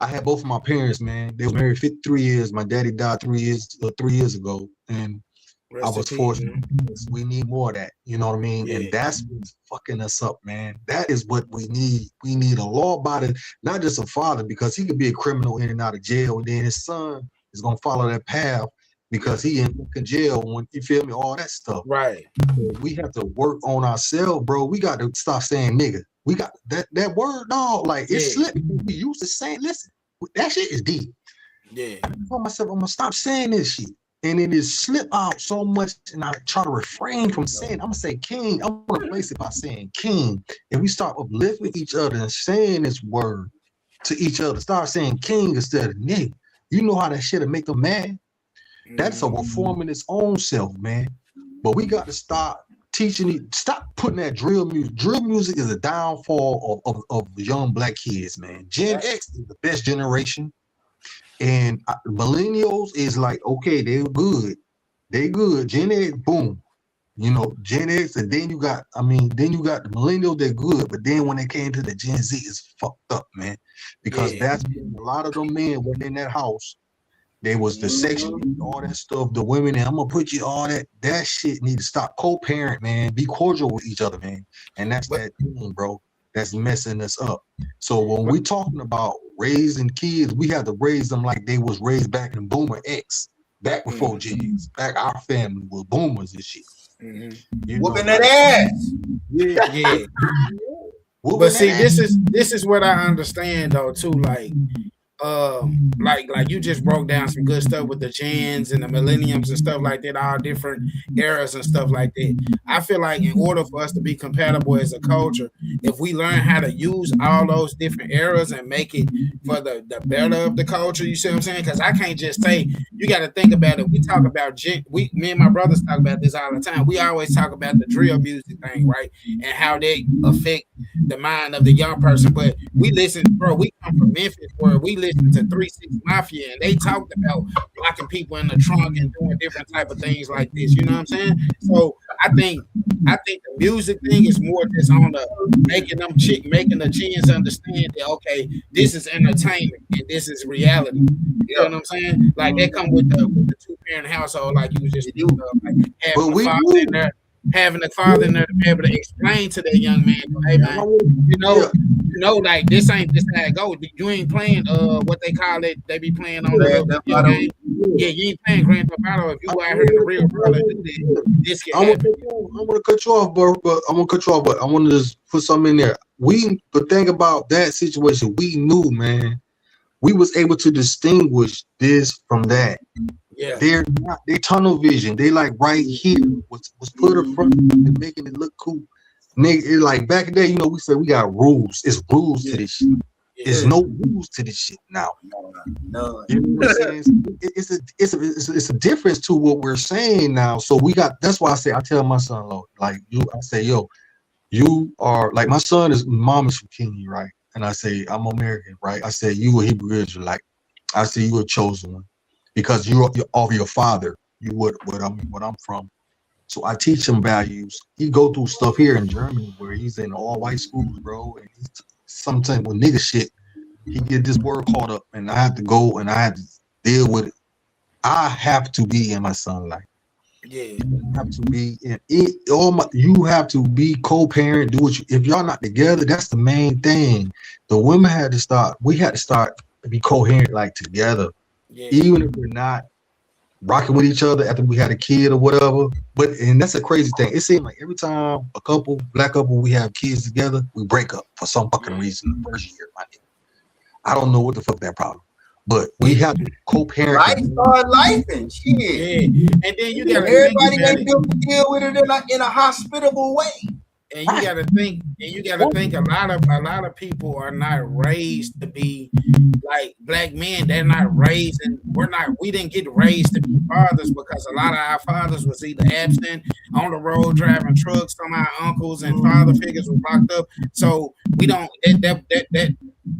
I had both of my parents, man. They were married 53 years. My daddy died 3 years ago, and I was fortunate. We need more of that. You know what I mean? Yeah. And that's what's fucking us up, man. That is what we need. We need a law-abiding, not just a father, because he could be a criminal in and out of jail, and then his son is gonna follow that path because he in jail when, you feel me, all that stuff.
Right.
We have to work on ourselves, bro. We got to stop saying nigga. We got that word, dog. Like, it's slipping. We used to say, listen, that shit is deep.
Yeah.
I told myself, I'm gonna stop saying this shit. And it is slip out so much, and I try to refrain from saying, I'm gonna say king. I'm gonna replace it by saying king. And we start uplifting each other and saying this word to each other. Start saying king instead of nigga. You know how that shit'll make them mad? That's a reforming its own self, man. But we got to stop teaching it, stop putting that drill music. Drill music is a downfall of young Black kids, man. Gen X is the best generation. And millennials is like, okay, they're good. They good. Gen X, boom. You know, Gen X, and then you got the millennials, they're good. But then when they came to the Gen Z, it's fucked up, man. Because that's a lot of them men went in that house. They was the section, all that stuff, the women, and I'm gonna put you all that shit need to stop. Co-parent, man. Be cordial with each other, man. And that's that thing, bro. That's messing us up. So when we talking about raising kids, we have to raise them like they was raised back in Boomer X, back before G's. Back our family was boomers and shit.
Whooping that ass.
Yeah. But see, this is what I understand though too. Like you just broke down some good stuff with the gens and the millenniums and stuff like that, all different eras and stuff like that. I feel like in order for us to be compatible as a culture, if we learn how to use all those different eras and make it for the better of the culture, you see what I'm saying? Because I can't just say, you got to think about it. We talk about me and my brothers talk about this all the time. We always talk about the drill music thing, right? And how they affect the mind of the young person. But we listen, bro, we come from Memphis where we listen to 3 6 Mafia, and they talked about locking people in the trunk and doing different type of things like this. You know what I'm saying? So I think the music thing is more just on the making the chins understand that, okay, this is entertainment and this is reality. You know what I'm saying? Like, they come with the 2-parent household, like you was just doing, like having the father in there. having a father in there to be able to explain to that young man, hey man, like this ain't how it goes. You ain't playing what they call it. They be playing on the little video game. Yeah, you ain't playing Grand Theft Auto. If you out here in the real world, this can happen.
I'm gonna cut you off, bro. But I'm gonna cut you off. But I want to just put something in there. But think about that situation. We knew, man. We was able to distinguish this from that.
Yeah,
they're tunnel vision. They like right here was put in front of them and making it look cool. Nigga, it like back in the day, we said we got rules. It's rules to this shit. There's no rules to this shit now.
No.
You know what I'm saying? It's a difference to what we're saying now. So that's why I tell my son, like I say, you are like my son mom is from Kenya, right? And I say, I'm American, right? I say, you a Hebrew Israelite. I say, you a chosen one because you're of your father. You what I'm from. So I teach him values. He go through stuff here in Germany where he's in all white schools, bro. And he's sometimes with nigga shit, he get this word caught up, and I have to go and I have to deal with it. I have to be in my son's life.
Yeah,
you have to be in it. You have to be co-parent. Do what if y'all not together. That's the main thing. The women had to start. We had to start to be coherent, like together, even if we're not rocking with each other after we had a kid or whatever. And that's a crazy thing. It seems like every time black couple, we have kids together, we break up for some fucking reason. The first year, I don't know what the fuck that problem. But we have to co-parent.
Life start life and shit.
Yeah. And then you got
everybody ain't built to deal with it in a hospitable way.
And you gotta think, a lot of people are not raised to be like black men. They're not raised, and we didn't get raised to be fathers because a lot of our fathers was either absent, on the road driving trucks. Some of our uncles and father figures were locked up. So we don't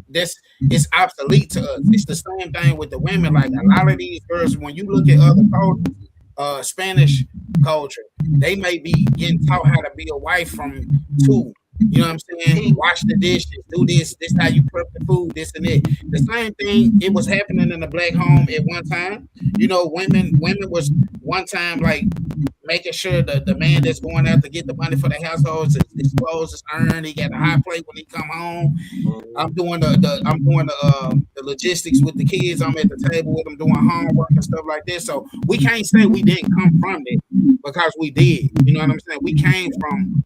that's it's obsolete to us. It's the same thing with the women. Like a lot of these girls, when you look at other cultures, Spanish culture, they may be getting taught how to be a wife from 2. You know what I'm saying? Wash the dishes, do this how you prep the food, this and that. The same thing, it was happening in the black home at one time. Women was one time like making sure the man that's going out to get the money for the household, his clothes is earned. He got a high plate when he come home. I'm doing the logistics with the kids. I'm at the table with them doing homework and stuff like this. So we can't say we didn't come from it because we did. You know what I'm saying? We came from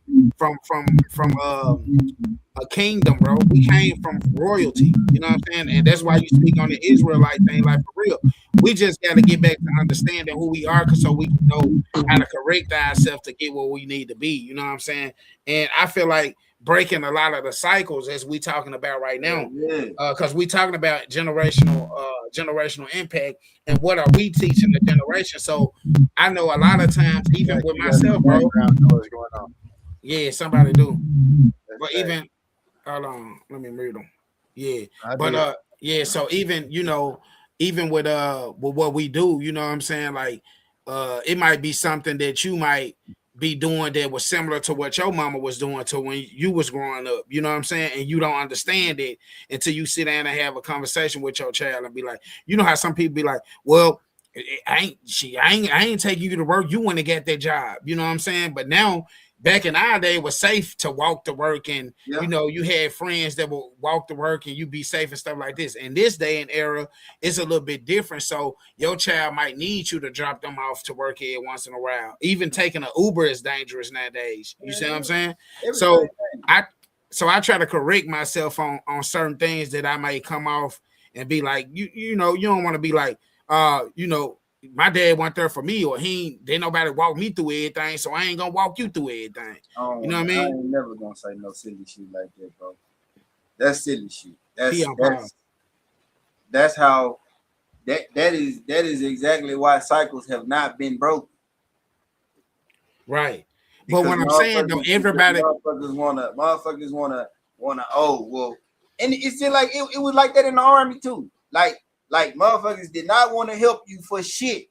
a kingdom, bro. We came from royalty. You know what I'm saying? And that's why you speak on the Israelite thing, like for real. We just got to get back to understanding who we are, so we can know how to correct ourselves to get where we need to be. You know what I'm saying? And I feel like breaking a lot of the cycles as we talking about right now, because we talking about generational impact and what are we teaching the generation. So I know a lot of times, even with myself, bro.
What's going on?
Yeah, somebody do. But even hold on, let me mute them. Yeah, but so even even with what we do, you know what I'm saying? Like it might be something that you might be doing that was similar to what your mama was doing to when you was growing up, you know what I'm saying? And you don't understand it until you sit down and have a conversation with your child and be like, you know how some people be like, well, I ain't taking you to work. You want to get that job, you know what I'm saying? But now, back in our day, it was safe to walk to work, and you had friends that would walk to work, and you be safe and stuff like this. In this day and era, it's a little bit different. So your child might need you to drop them off to work here once in a while. Even taking an Uber is dangerous nowadays. You see what I'm saying? So I try to correct myself on certain things that I might come off and be like, you don't want to be like, my dad went there for me, or didn't nobody walk me through everything, so I ain't gonna walk you through everything. You know what I mean?
I ain't never gonna say no silly shit like that, bro. That's silly shit. That's how that is exactly why cycles have not been broken.
Right. But what I'm saying though, everybody
motherfuckers wanna and it's just like it was like that in the army too. Like motherfuckers did not want to help you for shit.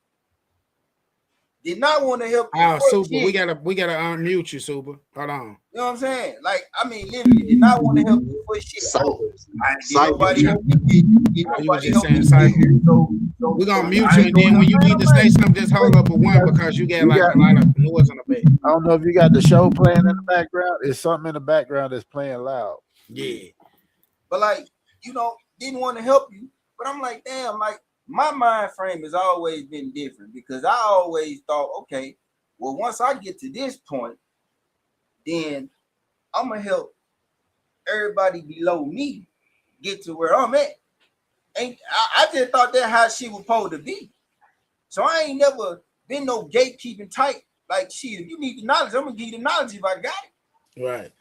did not want to help you.
Oh,
for
Super,
shit.
we gotta unmute you, Super. Hold on.
You know what I'm saying? Like, I mean, literally, did not want to help you for shit. Oh, I did nobody help me. Did
Oh, you was
nobody
just
help me.
saying cycle.
So
We're gonna
I
mute you,
ain't
and then
doing
when you
nothing.
need to say something, just hold up a one because you got
You
like
got-
a lot of noise on the back.
I don't know if you got the show playing in the background. It's something in the background that's playing loud.
Yeah.
But like, you know, didn't want to help you. But I'm like, damn, like my mind frame has always been different because I always thought, okay, well, once I get to this point, then I'm gonna help everybody below me get to where I'm at. And I just thought that's how shit was supposed to be. So I ain't never been no gatekeeping type. Like, shit, if you need the knowledge, I'm gonna give you the knowledge if I got it.
Right.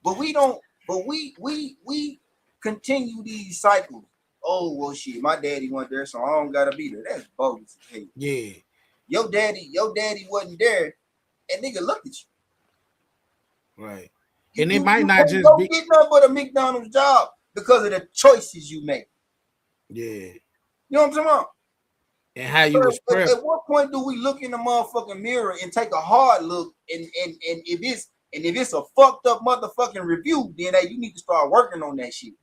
But we don't. But we continue these cycles. Oh well, shit, my daddy wasn't there, so I don't gotta be there. That's bogus. Hey,
Yeah.
your daddy wasn't there, and nigga looked at you.
Right. And it might not
can't
just
go
be.
get nothing but a McDonald's job because of the choices you make.
Yeah.
You know what I'm talking about?
And how you was
But
prepped.
at what point do we look in the motherfucking mirror and take a hard look? And if it's a fucked up motherfucking review, then hey, you need to start working on that shit.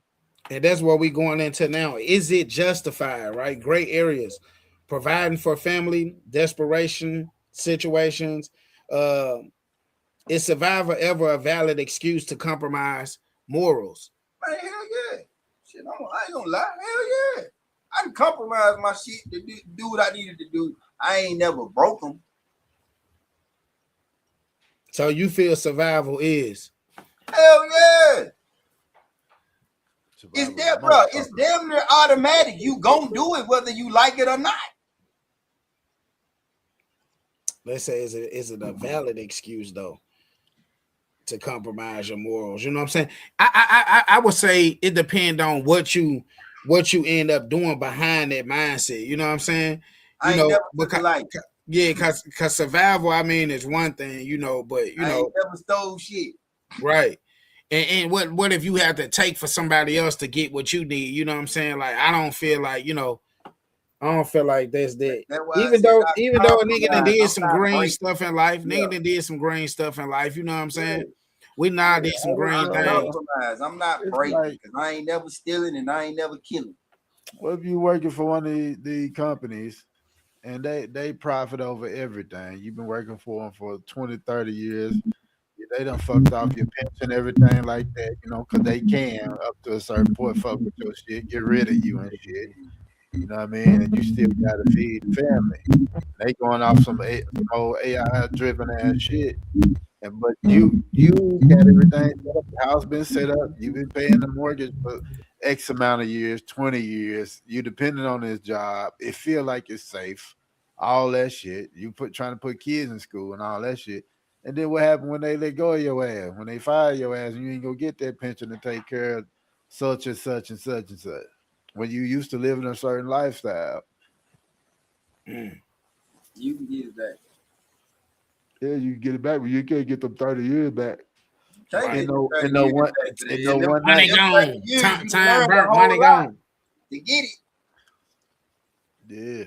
And that's what we going into now. Is it justified, right? Gray areas, providing for family, desperation situations. Is survivor ever a valid excuse to compromise morals?
Man, hell yeah. Shit, I ain't gonna lie. Hell yeah. I can compromise my shit to do what I needed to do. I ain't never broke them.
So you feel survival is?
Hell yeah. It's there, bro. It's damn near automatic. You gonna do it whether you like it or not.
Let's say, is it a valid excuse though to compromise your morals? You know what I'm saying? I would say it depends on what you end up doing behind that mindset. You know what I'm saying? You know, because survival, I mean, is one thing, you know, but you know,
ain't never stole shit.
Right. And what if you have to take for somebody else to get what you need? You know what I'm saying? Like, I don't feel like, you know, I don't feel like that's that. Even though a nigga done did some green stuff in life, nigga done did some green stuff in life. You know what I'm saying? We now did some green things.
I'm not breaking because I ain't never stealing and I ain't never killing.
Well, if you working for one of the companies and they profit over everything, you've been working for them for 20, 30 years. They done fucked off your pension, everything like that, you know, because they can up to a certain point fuck with your shit, get rid of you and shit. You know what I mean? And you still gotta feed the family. They going off some old AI driven ass shit. And but you got everything set up, the house been set up, you've been paying the mortgage for X amount of years, 20 years, you depending on this job, it feel like it's safe, all that shit. You trying to put kids in school and all that shit. And then what happened when they let go of your ass? When they fire your ass and you ain't gonna get that pension to take care of such and such and such and such. When you used to live in a certain lifestyle.
You can get it back.
Yeah, you can get it back, but you can't get them 30 years back.
Money
gone. Time burnt, money gone.
To get it.
Yeah.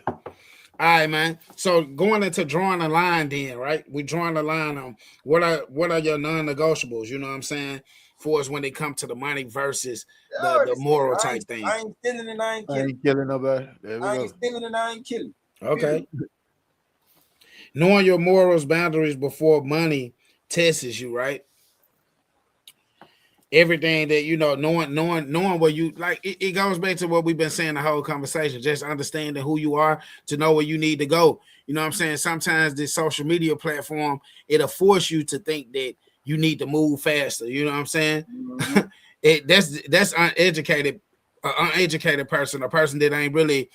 All right, man. So going into drawing the line, then, right? We're drawing the line on what are your non-negotiables. You know what I'm saying? For us when they come to the money versus the moral type thing.
I ain't stealing and I ain't killing.
I ain't killing nobody. There we
I
go.
ain't stealing and I ain't killing.
Okay. Knowing your morals, boundaries before money tests you, right? Everything that you know, knowing where you like, it goes back to what we've been saying the whole conversation. Just understanding who you are to know where you need to go. You know what I'm saying? Sometimes this social media platform, it'll force you to think that you need to move faster. You know what I'm saying? Mm-hmm. That's uneducated, uneducated person, a person that ain't really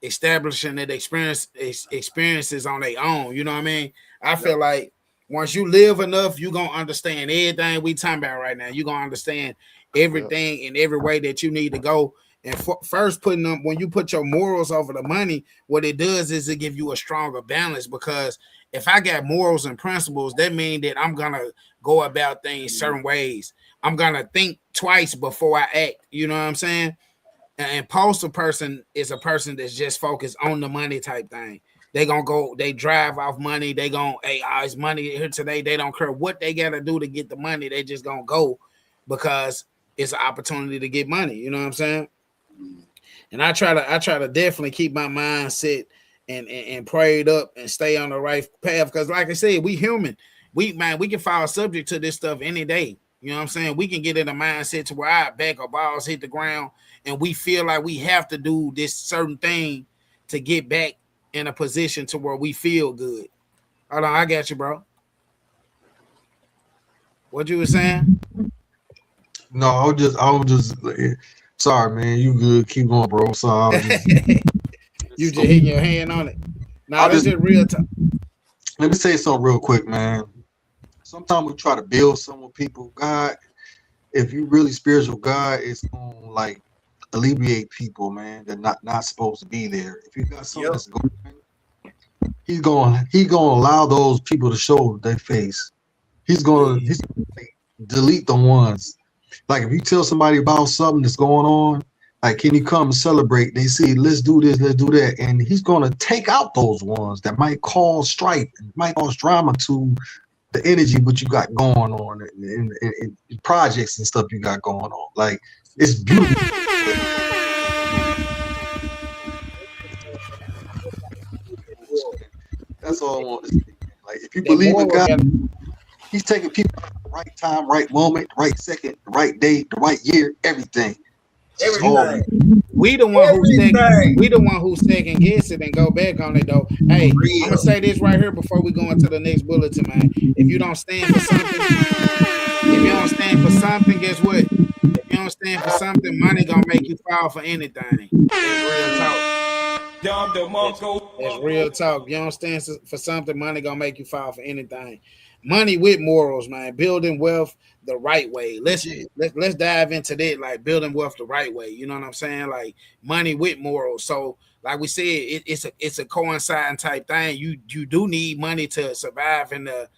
establishing that experiences on their own. You know what I mean? I feel like once you live enough, you're going to understand everything we talking about right now. You're going to understand everything in every way that you need to go. And first putting them, when you put your morals over the money, what it does is it give you a stronger balance, because if I got morals and principles, that means that I'm going to go about things certain ways. I'm going to think twice before I act. You know what I'm saying? An impulsive person is a person that's just focused on the money type thing. they gonna go, they drive off money, they gonna, hey, it's money here today. They don't care what they gotta do to get the money, they just gonna go because it's an opportunity to get money. You know what I'm saying? And I try to definitely keep my mindset and prayed up and stay on the right path. Because like I said, we human. We can fall subject to this stuff any day. You know what I'm saying? We can get in a mindset to where our back or balls hit the ground and we feel like we have to do this certain thing to get back in a position to where we feel good. Hold on, I got you, bro. What you were saying?
No, I was just sorry, man. You good? Keep going, bro. So I was just
You just hitting your hand on it. Nah, that's just real time.
Let me say something real quick, man. Sometimes we try to build something with people. God, if you really spiritual, God is gonna like alleviate people, man. They're not supposed to be there. If you got something that's going, He's gonna allow those people to show their face. He's gonna delete the ones. Like if you tell somebody about something that's going on, like can you come and celebrate? They say, let's do this, let's do that, and he's gonna take out those ones that might cause strife, might cause drama to the energy what you got going on in projects and stuff you got going on. Like it's beautiful. That's all I want to say. Like if you believe in God, He's taking people at the right time, right moment, the right second, the right date, the right year, everything.
We the one who's second guess it and go back on it though. Hey, I'm gonna say this right here before we go into the next bulletin, man. If you don't stand for something, guess what? If you don't stand for something, money gonna make you fall for anything. That's real talk. That's real talk. You don't stand for something, money gonna make you fall for anything. Money with morals, man. Building wealth the right way. Let's dive into that, like building wealth the right way. You know what I'm saying? Like money with morals. So, like we said, it's a coinciding type thing. You do need money to survive in the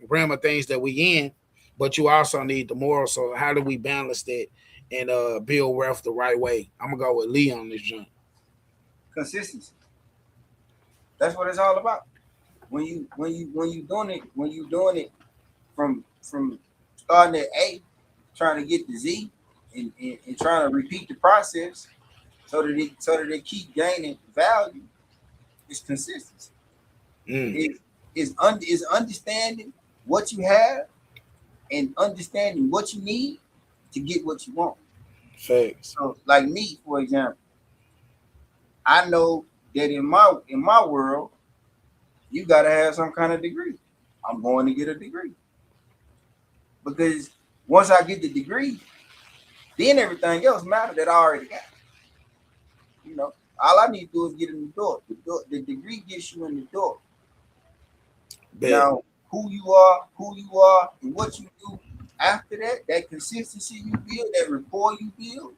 realm of things that we in, but you also need the morals. So, how do we balance that and build wealth the right way? I'm gonna go with Lee on this joint.
Consistency. That's what it's all about. When you doing it from starting at A, trying to get to Z, and trying to repeat the process so that they keep gaining value, it's consistency. Is understanding what you have and understanding what you need to get what you want.
Facts.
So, like me, for example, I know that in my world, you gotta have some kind of degree. I'm going to get a degree. Because once I get the degree, then everything else matters that I already got. You know, all I need to do is get in the door. The degree gets you in the door. Now, who you are, and what you do after that consistency you build, that rapport you build,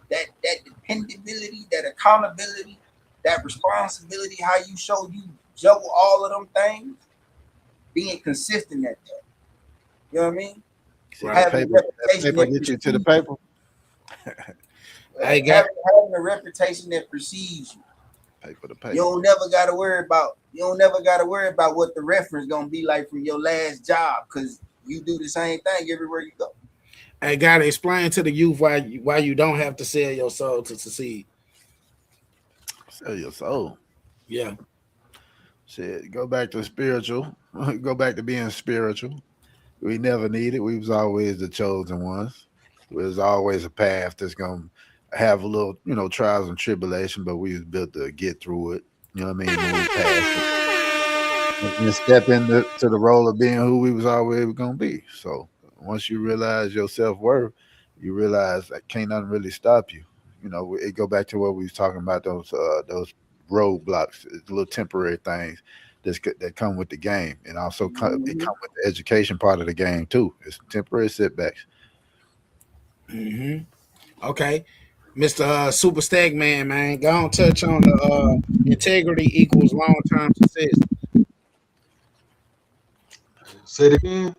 that dependability, that accountability, that responsibility, how you show you juggle all of them things, being consistent at that. You know what I mean? Having
paper get you to the paper.
Having a reputation that precedes you.
Paper to paper.
You don't never gotta worry about what the reference gonna be like from your last job, because you do the same thing everywhere you go.
I gotta explain to the youth why you don't have to sell your soul to succeed.
Sell your soul.
Yeah.
Shit, go back to spiritual. Go back to being spiritual. We never needed. We was always the chosen ones. There's always a path that's gonna have a little, trials and tribulation, but we was built to get through it. You know what I mean? Move past it and step into the role of being who we was always gonna be. So once you realize your self-worth, you realize that can't nothing really stop you. It go back to what we was talking about, those roadblocks, little temporary things that come with the game, and also it come with the education part of the game too. It's temporary setbacks.
Okay, Mr. Super Stack man, go on, touch on the integrity equals long-term success.
Say it again.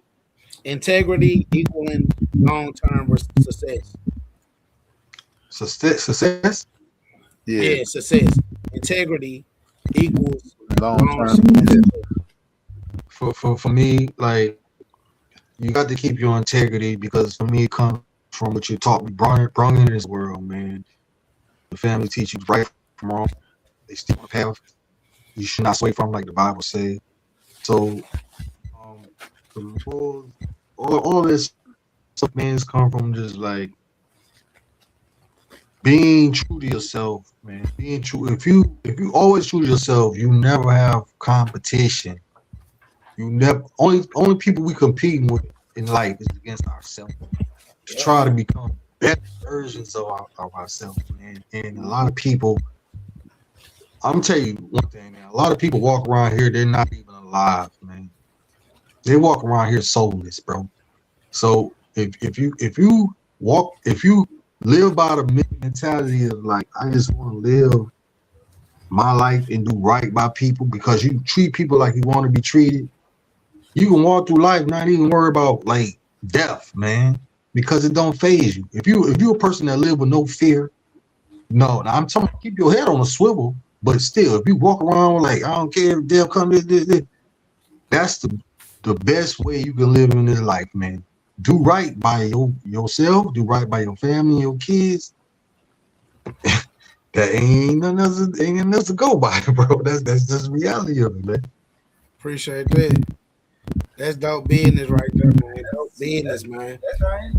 Integrity equaling long-term success.
Success.
Yeah, success. integrity equals
Long
long
term.
For me, like you got to keep your integrity because for me it comes from what you taught me, brought in this world, man. The family teach you right from wrong. They stick on the path you should not sway from, like the Bible says. So, um, all this stuff, man, has come from just like being true to yourself, man. Being true. If you always true to yourself, you never have competition. You never only people we compete with in life is against ourselves. To try to become better versions of ourselves, man. And a lot of people, I'm gonna tell you one thing, man. A lot of people walk around here, they're not even alive, man. They walk around here soulless, bro. So if you live by the mentality of like, I just want to live my life and do right by people because you treat people like you want to be treated, you can walk through life not even worry about like death, man, because it don't phase you. If you're a person that live with no fear, no, I'm talking keep your head on a swivel, but still, if you walk around like I don't care if death comes, this, that's the best way you can live in this life, man. Do right by yourself, do right by your family, your kids. That ain't nothing else to go by, bro. That's just reality of it, man.
Appreciate that. That's dope business right there, man. Dope business, man.
That's right.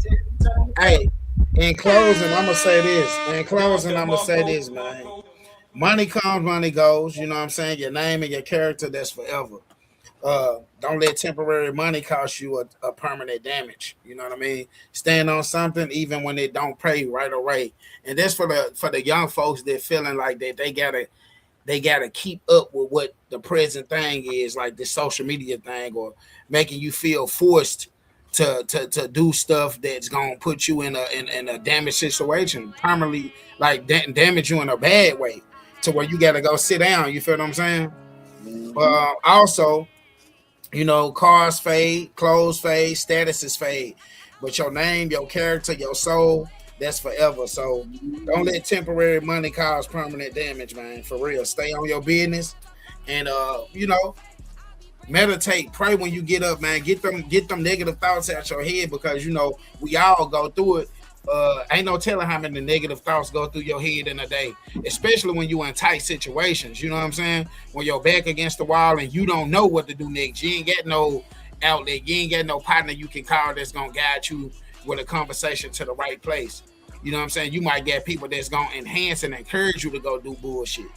Hey, in closing, I'm gonna say this. Man. Money comes, money goes. You know what I'm saying? Your name and your character, that's forever. Don't let temporary money cost you a permanent damage. You know what I mean? Stand on something even when it don't pay right away. And that's for the young folks that feeling like that they gotta keep up with what the present thing is, like the social media thing, or making you feel forced to do stuff that's gonna put you in a damaged situation, permanently, like damage you in a bad way, to where you gotta go sit down. You feel what I'm saying? Also, you know, cars fade, clothes fade, statuses fade, but your name, your character, your soul, that's forever. So don't let temporary money cause permanent damage, man. For real. Stay on your business and you know, meditate, pray when you get up, man. Get them negative thoughts out your head, because you know we all go through it. Ain't no telling how many negative thoughts go through your head in a day, especially when you in tight situations. You know what I'm saying? When you're back against the wall and you don't know what to do next. You ain't got no outlet. You ain't got no partner you can call that's gonna guide you with a conversation to the right place. You know what I'm saying? You might get people that's gonna enhance and encourage you to go do bullshit.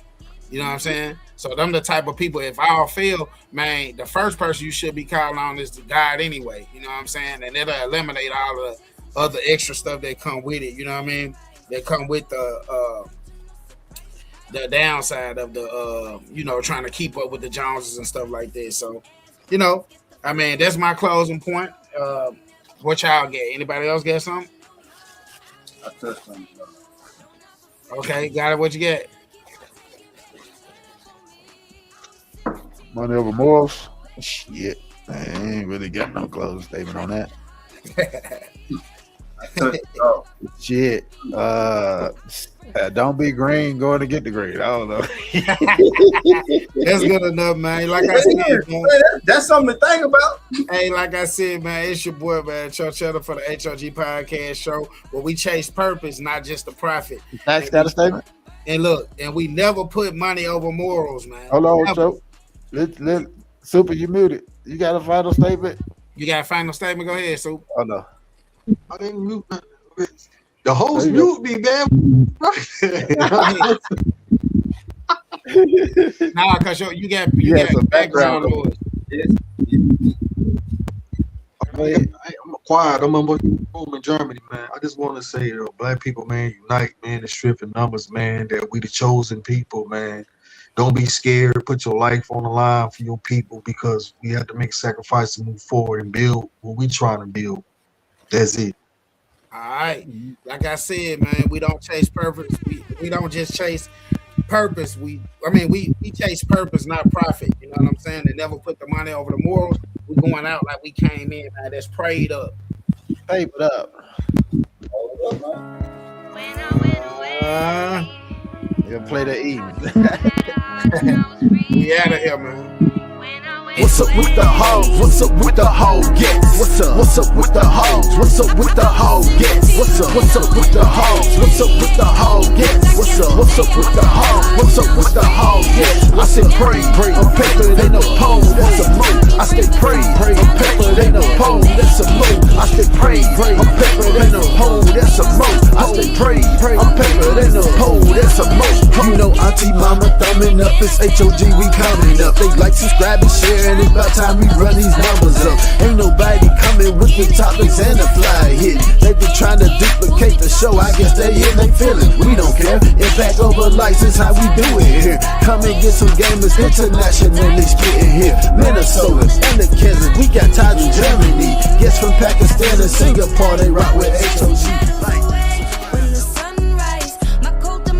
You know what I'm saying? So them the type of people, if all fail, man, the first person you should be calling on is the God anyway. You know what I'm saying? And it'll eliminate all the other extra stuff that come with it. You know what I mean? That come with the downside of the you know, trying to keep up with the Joneses and stuff like that. So, you know, I mean, that's my closing point. What y'all get? Anybody else get something?
I touched on it.
Okay, got it. What you get?
Money over morals. Shit, I ain't really got no closing statement on that. Shit. Don't be green going to get the green. I don't know.
That's good enough, man. Like I said, man,
that's something to think about.
Hey, like I said, man, it's your boy, man, Cheddar for the H.O.G Podcast show, where we chase purpose, not just the profit.
Tax got a statement.
And look, and we never put money over morals, man.
Hold on, Joe. Let Super, you muted. You got a final statement?
You got a final statement? Go ahead, Super.
Oh no.
I didn't mute. The host mute me, man.
Nah, cause you got
some
background noise.
I'm quiet. I'm home in Germany, man. I just want to say, black people, man, unite, man. The strength in numbers, man. That we the chosen people, man. Don't be scared. Put your life on the line for your people, because we have to make sacrifice to move forward and build what we trying to build. That's it.
All right. Like I said, man, we don't chase purpose. We don't just chase purpose. We chase purpose, not profit. You know what I'm saying? They never put the money over the morals. We going out like we came in, man. That's prayed up.
Paper up.
Yeah,
play the evening.
We out of here, man.
What's up with the hoes? What's up with the hoe? Yes. What's up with the hoes? What's up with the hoe? Yes. What's up with the hoes? What's up with the hoe? Yes. What's up with the hoes? What's up with the hoe? Yes. I say pray on paper, it ain't no pole, that's a mo. I stay pray on paper, it ain't no pole, that's a mo. I stay pray on paper, it ain't no pole, that's a mo. I stay pray on paper, it ain't no pole, that's a mo. You know auntie mama thumbing up, it's H.O.G we coming up. They like, subscribe and share, and it's about time we run these numbers up. Ain't nobody coming with the topics and the fly hit. They been trying to duplicate the show, I guess they in they feeling. We don't care, impact over license, how we do it here. Come and get some gamers internationally spitting here. Minnesota and the Kansas, we got ties in Germany. Guests from Pakistan and Singapore, they rock with H.O.G